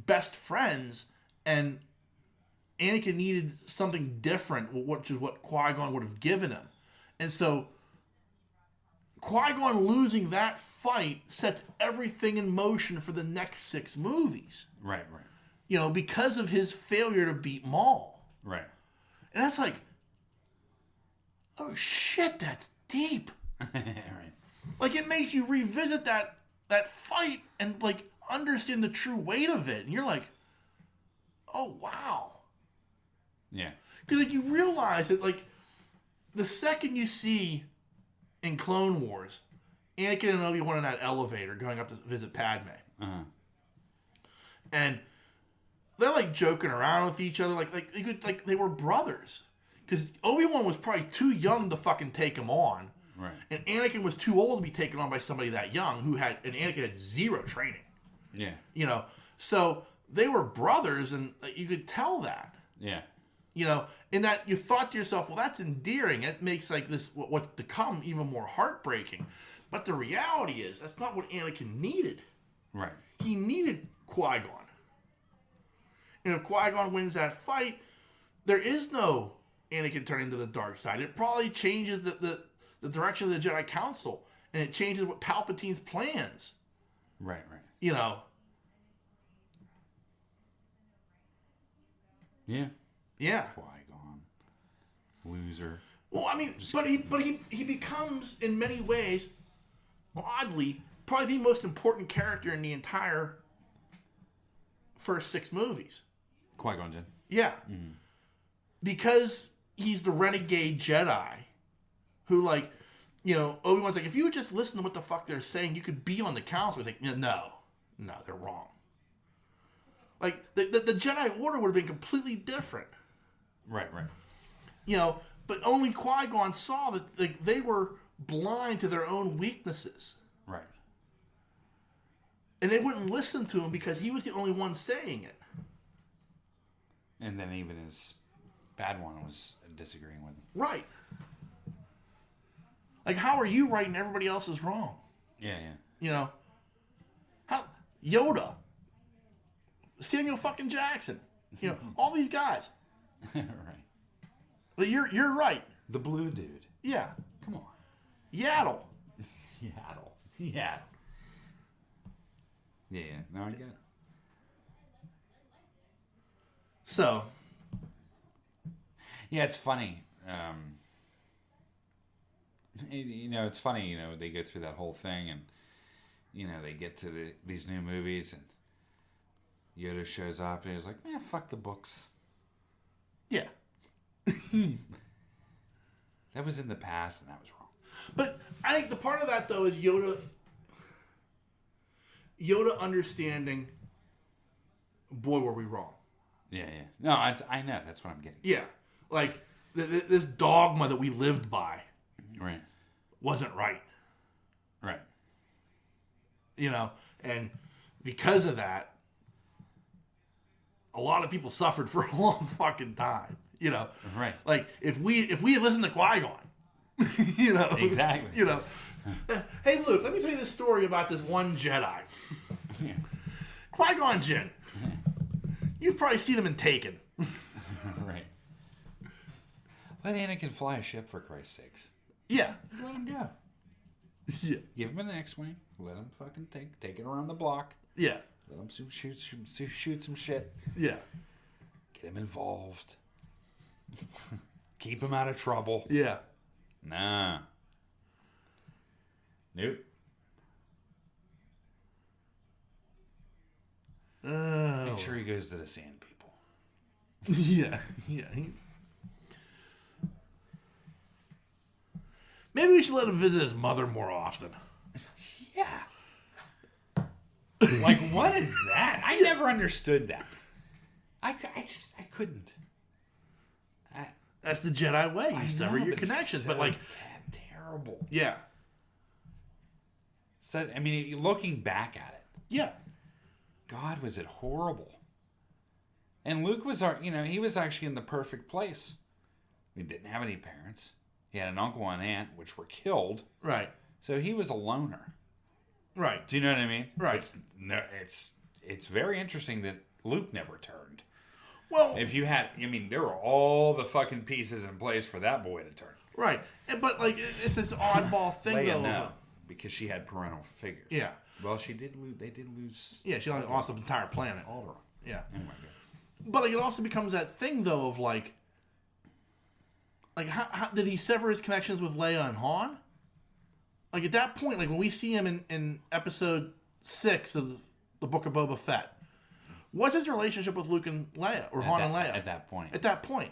best friends. And Anakin needed something different, which is what Qui-Gon would have given him. And so Qui-Gon losing that fight sets everything in motion for the next 6 movies. Right. Because of his failure to beat Maul. Right. And that's like, oh shit, that's deep. Right. Like, it makes you revisit that fight and like understand the true weight of it. And you're like, oh wow. Yeah. Because like you realize that like the second you see in Clone Wars, Anakin and Obi-Wan in that elevator going up to visit Padme. Uh-huh. And they're like joking around with each other, like they were brothers. Because Obi-Wan was probably too young to fucking take him on, right? And Anakin was too old to be taken on by somebody that young, and Anakin had 0 training. Yeah. So they were brothers, and you could tell that. Yeah. In that you thought to yourself, well, that's endearing. It makes like this what's to come even more heartbreaking. But the reality is that's not what Anakin needed. Right. He needed Qui-Gon. And if Qui-Gon wins that fight, there is no Anakin turning to the dark side. It probably changes the direction of the Jedi Council, and it changes what Palpatine's plans. Right. Yeah. Qui-Gon, loser. Well, I mean, but he becomes in many ways, oddly, probably the most important character in the entire first 6 movies. Qui-Gon Jinn. Yeah. Mm-hmm. Because he's the renegade Jedi who, like, Obi-Wan's like, if you would just listen to what the fuck they're saying, you could be on the council. He's like, no, they're wrong. Like, the Jedi Order would have been completely different. Right. But only Qui-Gon saw that, like, they were blind to their own weaknesses. Right. And they wouldn't listen to him because he was the only one saying it. And then even his Padawan was disagreeing with him. Right. Like, how are you right and everybody else is wrong? Yeah. You know? How Yoda, Samuel fucking Jackson, you know, all these guys. Right. But you're right. The blue dude. Yeah. Come on. Yaddle. Yaddle. Yeah. Yeah. No, I get it. So. Yeah, it's funny. You know, it's funny. You know, they go through that whole thing, and you know, they get to these new movies, and Yoda shows up, and he's like, "Man, fuck the books." Yeah. That was in the past, and that was wrong. But I think the part of that, though, is Yoda understanding, boy, were we wrong. Yeah. No, I know. That's what I'm getting. Yeah. Like, this dogma that we lived by Right. wasn't right. Right. You know? And because of that, a lot of people suffered for a long fucking time. You know? Right. Like, if we had listened to Qui-Gon, you know? Exactly. You know? Hey, Luke, let me tell you this story about this one Jedi. Yeah. Qui-Gon Jinn. You've probably seen him in Taken. Right. Let Anakin fly a ship, for Christ's sakes. Yeah. Let him go. Yeah. Give him an X-wing. Let him fucking take it around the block. Yeah. Let him shoot some shit. Yeah. Get him involved. Keep him out of trouble. Yeah. Nah. Nope. Make sure he goes to the Sand People. Yeah. Yeah. Maybe we should let him visit his mother more often. Yeah. Like, what is that? I never understood that. I couldn't. That's the Jedi way. You sever your connections. But, like... terrible. Yeah. So, I mean, looking back at it. Yeah. God, was it horrible. And Luke was, he was actually in the perfect place. He didn't have any parents. He had an uncle and aunt, which were killed. Right. So he was a loner. Right. Do you know what I mean? Right. It's very interesting that Luke never turned. Well, if you had, there were all the fucking pieces in place for that boy to turn. Right. But, like, it's this oddball thing, Leia, though. no, because she had parental figures. Yeah. Well, she did lose. They did lose. Yeah, she lost the entire planet. Alderaan. Yeah. Anyway, good. But, like, it also becomes that thing, though, of, like how did he sever his connections with Leia and Han? Like, at that point, like, when we see him in episode 6 of the Book of Boba Fett, what's his relationship with Luke and Leia, or Han and Leia? At that point. At that point.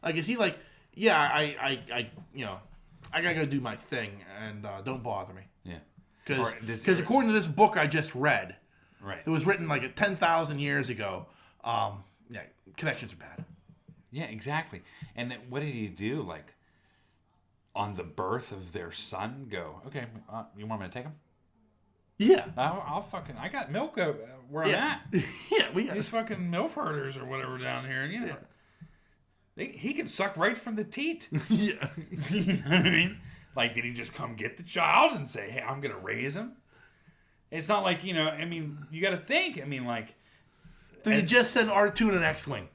Like, is he like, yeah, I gotta go do my thing, and don't bother me. Yeah. Because according to this book I just read, right, it was written like 10,000 years ago. Yeah, connections are bad. Yeah, exactly. And then what did he do? Like, on the birth of their son, go, okay, you want me to take him? Yeah. I got milk where I'm at. Yeah, we got these fucking MILF herders or whatever down here, and he can suck right from the teat. Yeah. You know what I mean? Like, did he just come get the child and say, hey, I'm going to raise him? It's not like, you got to think. Like... Did you just send R2 in an X-Wing?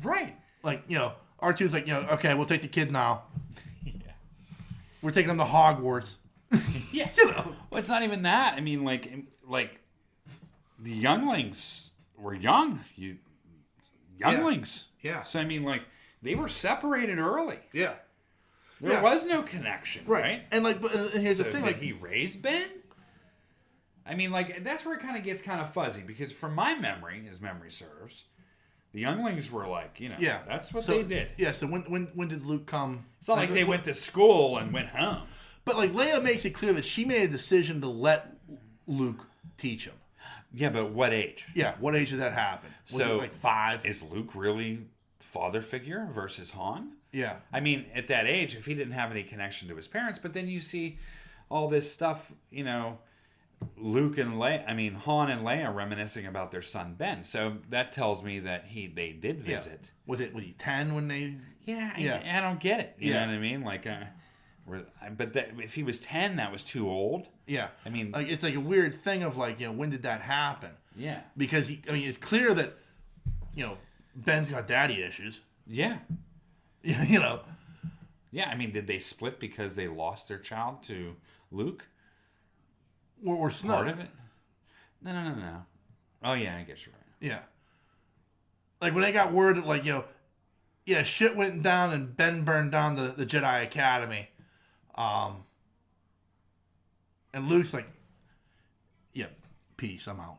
Right. Like, R2's like, okay, we'll take the kid now. Yeah. We're taking him to Hogwarts. Yeah. Well, it's not even that. Like the younglings were young. Younglings. Yeah. So, they were separated early. Yeah. There was no connection, right? And, but here's the thing. Did he raise Ben? That's where it kind of gets kind of fuzzy, because from my memory, as memory serves, the younglings were like, that's what they did. Yeah, so when did Luke come? It's not like they went to school and went home. But, Leia makes it clear that she made a decision to let Luke teach him. Yeah, but what age? Yeah, what age did that happen? Was it like 5? Is Luke really father figure versus Han? Yeah. At that age, if he didn't have any connection to his parents, but then you see all this stuff, Luke and Leia, I mean Han and Leia reminiscing about their son Ben. So that tells me that they did visit. Was he 10 when they? Yeah, I don't get it. You know what I mean? Like, if he was 10, that was too old. Yeah, I mean, like it's like a weird thing of like, when did that happen? Yeah, because it's clear that Ben's got daddy issues. Yeah, Yeah, I mean, did they split because they lost their child to Luke? Or Snoke? Part of it? No. Oh yeah, I guess you're right. Yeah, like when they got word that like shit went down and Ben burned down the Jedi Academy, and Luke's like, yeah, peace, I'm out.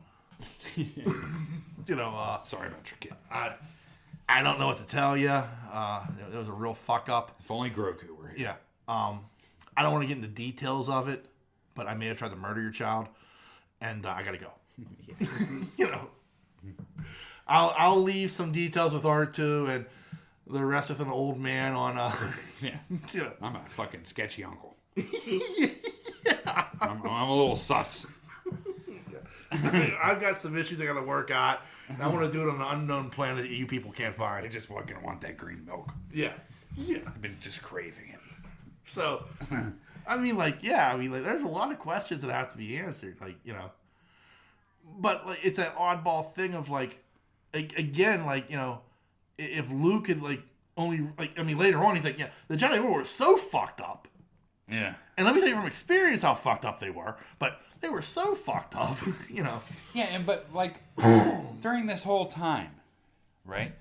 Sorry about your kid. I don't know what to tell you. It was a real fuck up. If only Grogu were here. Yeah. I don't want to get into details of it, but I may have tried to murder your child, and I gotta go. I'll leave some details with R2 and the rest with an old man on. I'm a fucking sketchy uncle. Yeah. I'm a little sus. I've got some issues I gotta work out. And I want to do it on an unknown planet that you people can't find. I just fucking want that green milk. Yeah. I've been just craving it. So, there's a lot of questions that have to be answered, But it's that oddball thing of again, if Luke had later on he's like, yeah, the Jedi Order were so fucked up. Yeah. And let me tell you from experience how fucked up they were, but they were so fucked up, Yeah, but during this whole time, right?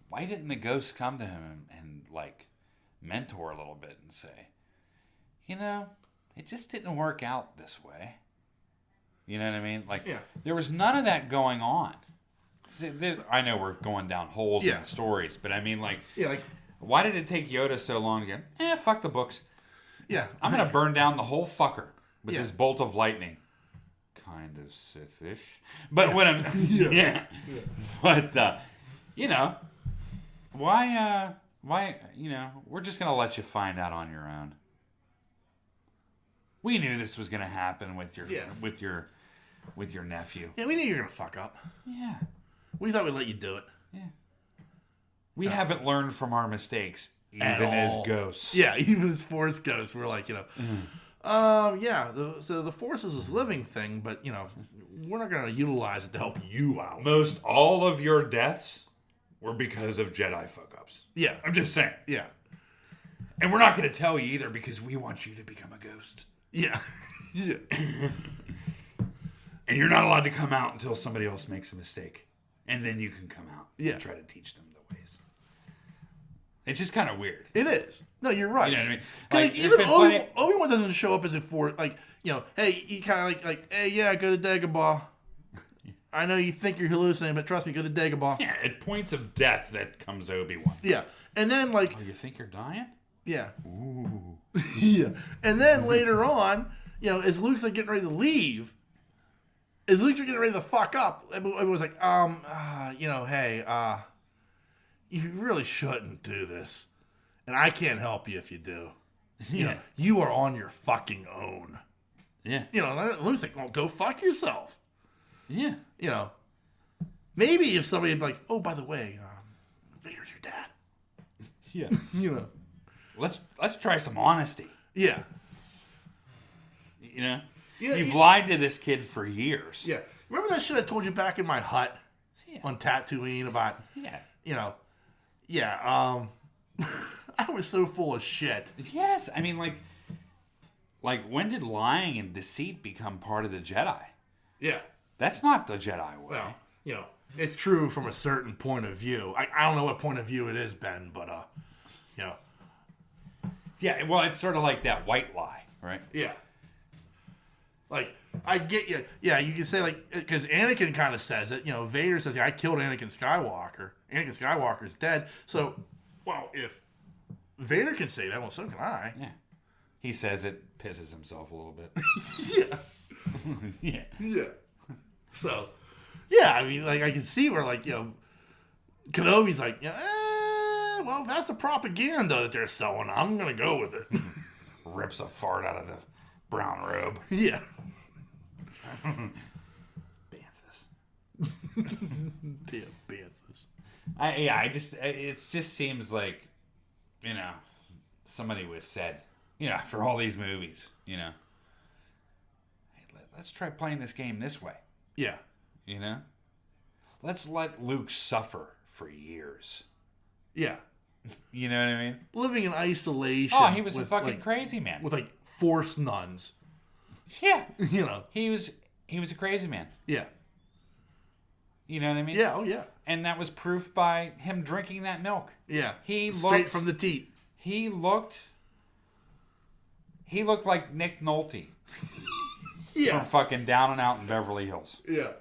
Why didn't the ghost come to him and mentor a little bit and say, it just didn't work out this way. You know what I mean? There was none of that going on. I know we're going down holes in stories, but I mean, why did it take Yoda so long to go, fuck the books. Yeah. I'm going to burn down the whole fucker with this bolt of lightning. Kind of Sith-ish. But what I'm... Yeah. But, why, we're just going to let you find out on your own. We knew this was going to happen with your nephew. Yeah, we knew you were going to fuck up. Yeah. We thought we'd let you do it. Yeah. We haven't learned from our mistakes, even as ghosts. Yeah, even as Force ghosts. We're like, so the Force is this living thing, but, we're not going to utilize it to help you out. Most all of your deaths were because of Jedi fuck-ups. Yeah. I'm just saying. Yeah. And we're not going to tell you either because we want you to become a ghost. Yeah. Yeah. And you're not allowed to come out until somebody else makes a mistake. And then you can come out and try to teach them the ways. It's just kind of weird. It is. No, you're right. You know what I mean? Even Obi-Wan doesn't show up as a Force, hey, he kind of hey, yeah, go to Dagobah. I know you think you're hallucinating, but trust me, go to Dagobah. Yeah, at points of death that comes Obi-Wan. Yeah. And then, oh, you think you're dying? Yeah. Ooh. Yeah. And then later on, as Luke's getting ready to leave, as Luke's getting ready to fuck up, it was like, hey, you really shouldn't do this. And I can't help you if you do. You are on your fucking own. Yeah. Luke's like, well, go fuck yourself. Yeah. Maybe if somebody had oh, by the way, Vader's your dad. Yeah. Let's try some honesty. Yeah. You've lied to this kid for years. Yeah. Remember that shit I told you back in my hut on Tatooine about, I was so full of shit. Yes. I mean, when did lying and deceit become part of the Jedi? Yeah. That's not the Jedi way. Well, it's true from a certain point of view. I don't know what point of view it is, Ben, but, Yeah, well, it's sort of like that white lie, right? Yeah. I get you. Yeah, you can say, because Anakin kind of says it. Vader says, I killed Anakin Skywalker. Anakin Skywalker's dead. So, well, if Vader can say that, well, so can I. Yeah. He says it, pisses himself a little bit. Yeah. Yeah. Yeah. So, yeah, I mean, I can see where, Kenobi's well, if that's the propaganda that they're selling, I'm going to go with it. Rips a fart out of the brown robe. Yeah. Damn Banthas. It just seems like, somebody was said, after all these movies, hey, let's try playing this game this way. Yeah. Let's let Luke suffer for years. Yeah. You know what I mean? Living in isolation. Oh, he was a fucking crazy man. With force nuns. Yeah. He was a crazy man. Yeah. You know what I mean? Yeah, oh yeah. And that was proof by him drinking that milk. Yeah. He straight from the teat. He looked like Nick Nolte. Yeah. From fucking Down and Out in Beverly Hills. Yeah.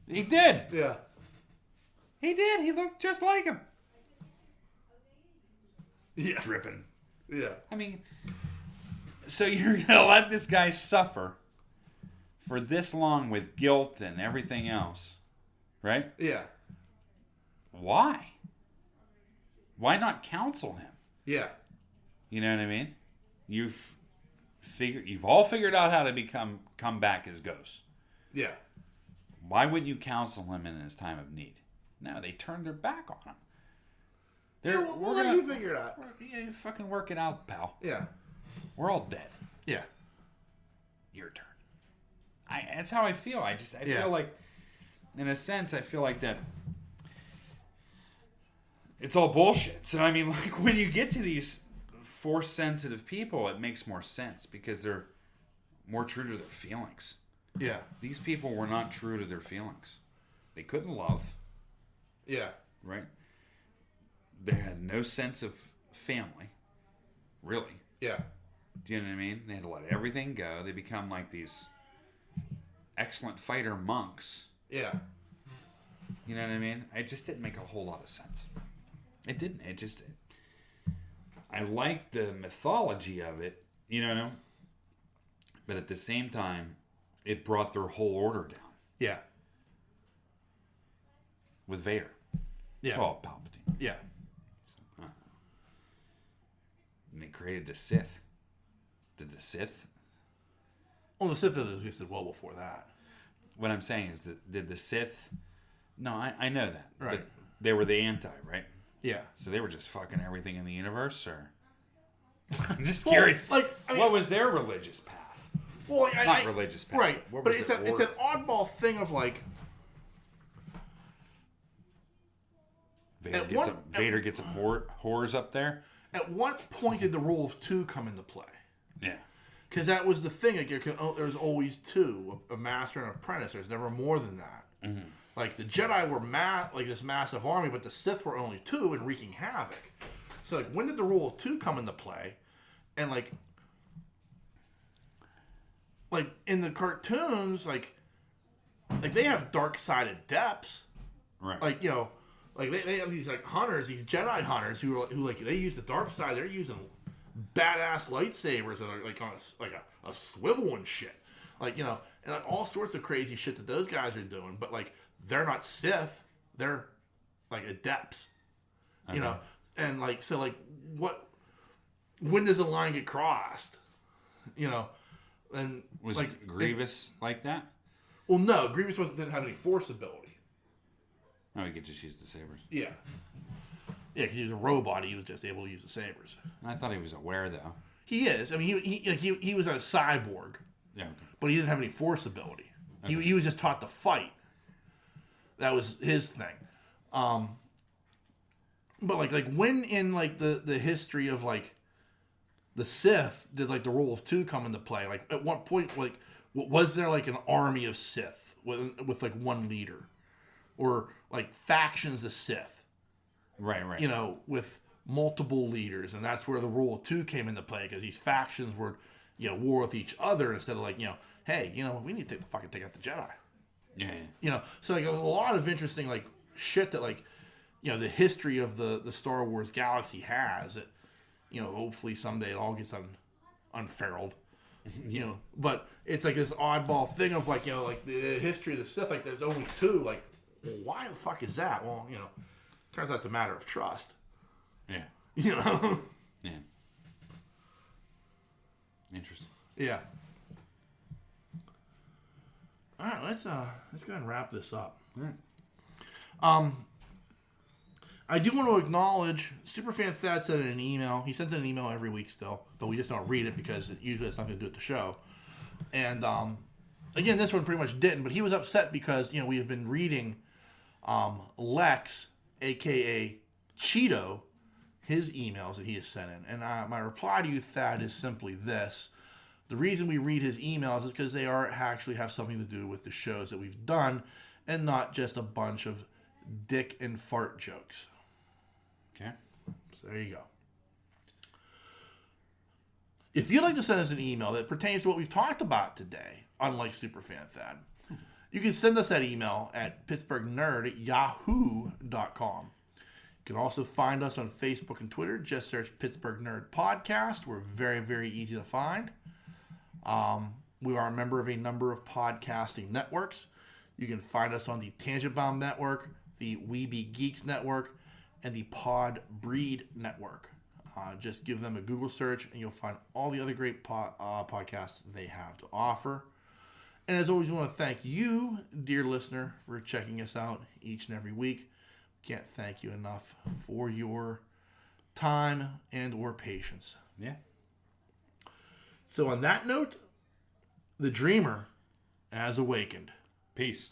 He did. Yeah. He did. He looked just like him. Yeah. Dripping. Yeah. I mean, so you're going to let this guy suffer for this long with guilt and everything else, right? Yeah. Why? Why not counsel him? Yeah. You know what I mean? You've all figured out how to come back as ghosts. Yeah. Why wouldn't you counsel him in his time of need? No, they turned their back on him. We'll let you figure it out. You fucking work it out, pal. Yeah. We're all dead. Yeah. Your turn. That's how I feel. I feel like, in a sense, I feel like that it's all bullshit. So, I mean, like, when you get to these force-sensitive people, it makes more sense because they're more true to their feelings. Yeah. These people were not true to their feelings. They couldn't love. Yeah. Right? They had no sense of family. Really. Yeah. Do you know what I mean? They had to let everything go. They become like these excellent fighter monks. Yeah. You know what I mean? It just didn't make a whole lot of sense. It didn't. I liked the mythology of it, but at the same time, it brought their whole order down. Yeah. With Vader. Yeah. Oh, Palpatine. Yeah. And they created the Sith. Did the Sith? Well, the Sith existed well before that. What I'm saying is that did the Sith? No, I know that. Right. But they were the anti, right? Yeah. So they were just fucking everything in the universe, or? I'm just curious. What was their religious path? Well, Not religious path. Right. What But was it's an oddball thing of like. Vader gets some whores up there. At what point did the rule of two come into play? Yeah. Because that was the thing. Like, there's always two, a master and an apprentice. There's never more than that. Mm-hmm. Like, the Jedi were like this massive army, but the Sith were only two and wreaking havoc. So, like, when did the rule of two come into play? And, like in the cartoons, like they have dark-sided depths. Right. Like, they have these, like, hunters, these Jedi hunters who they use the dark side. They're using badass lightsabers that are, like, on a swivel and shit. Like, and like all sorts of crazy shit that those guys are doing. But, like, they're not Sith. They're, like, adepts. Okay. And, like, so, like, when does the line get crossed? And was Grievous like that? Well, no. Grievous didn't have any force ability. Oh, he could just use the sabers. Yeah. Yeah, because he was a robot. He was just able to use the sabers. I thought he was aware, though. He is. I mean, he was a cyborg. Yeah. Okay. But he didn't have any force ability. Okay. He was just taught to fight. That was his thing. But like when in like the history of like the Sith did like the rule of two come into play? Like at what point like was there like an army of Sith with like one leader, or like factions of Sith? Right. With multiple leaders, and that's where the rule of two came into play, because these factions were war with each other instead of like hey, we need to take out the Jedi. Yeah. So like a lot of interesting like shit that like the history of the Star Wars galaxy has that hopefully someday it all gets unfurled. But it's like this oddball thing of like like the history of the Sith, like there's only two. Like, well, why the fuck is that? Well, turns out it's a matter of trust. Yeah. Yeah. Interesting. Yeah. All right, let's go ahead and wrap this up. All right. I do want to acknowledge Superfan Thad sent in an email. He sends in an email every week still, but we just don't read it because it usually has nothing to do with the show. And again, this one pretty much didn't, but he was upset because we have been reading Lex, aka Cheeto, his emails that he has sent in. And my reply to you, Thad, is simply this. The reason we read his emails is because they actually have something to do with the shows that we've done and not just a bunch of dick and fart jokes. Okay. So there you go. If you'd like to send us an email that pertains to what we've talked about today, unlike Superfan Thad, you can send us that email at pittsburghnerd@yahoo.com. You can also find us on Facebook and Twitter. Just search Pittsburgh Nerd Podcast. We're very, very easy to find. We are a member of a number of podcasting networks. You can find us on the Tangent Bomb Network, the Weeby Geeks Network, and the Pod Breed Network. Just give them a Google search, and you'll find all the other great podcasts they have to offer. And as always, we want to thank you, dear listener, for checking us out each and every week. Can't thank you enough for your time and or patience. Yeah. So on that note, the dreamer has awakened. Peace.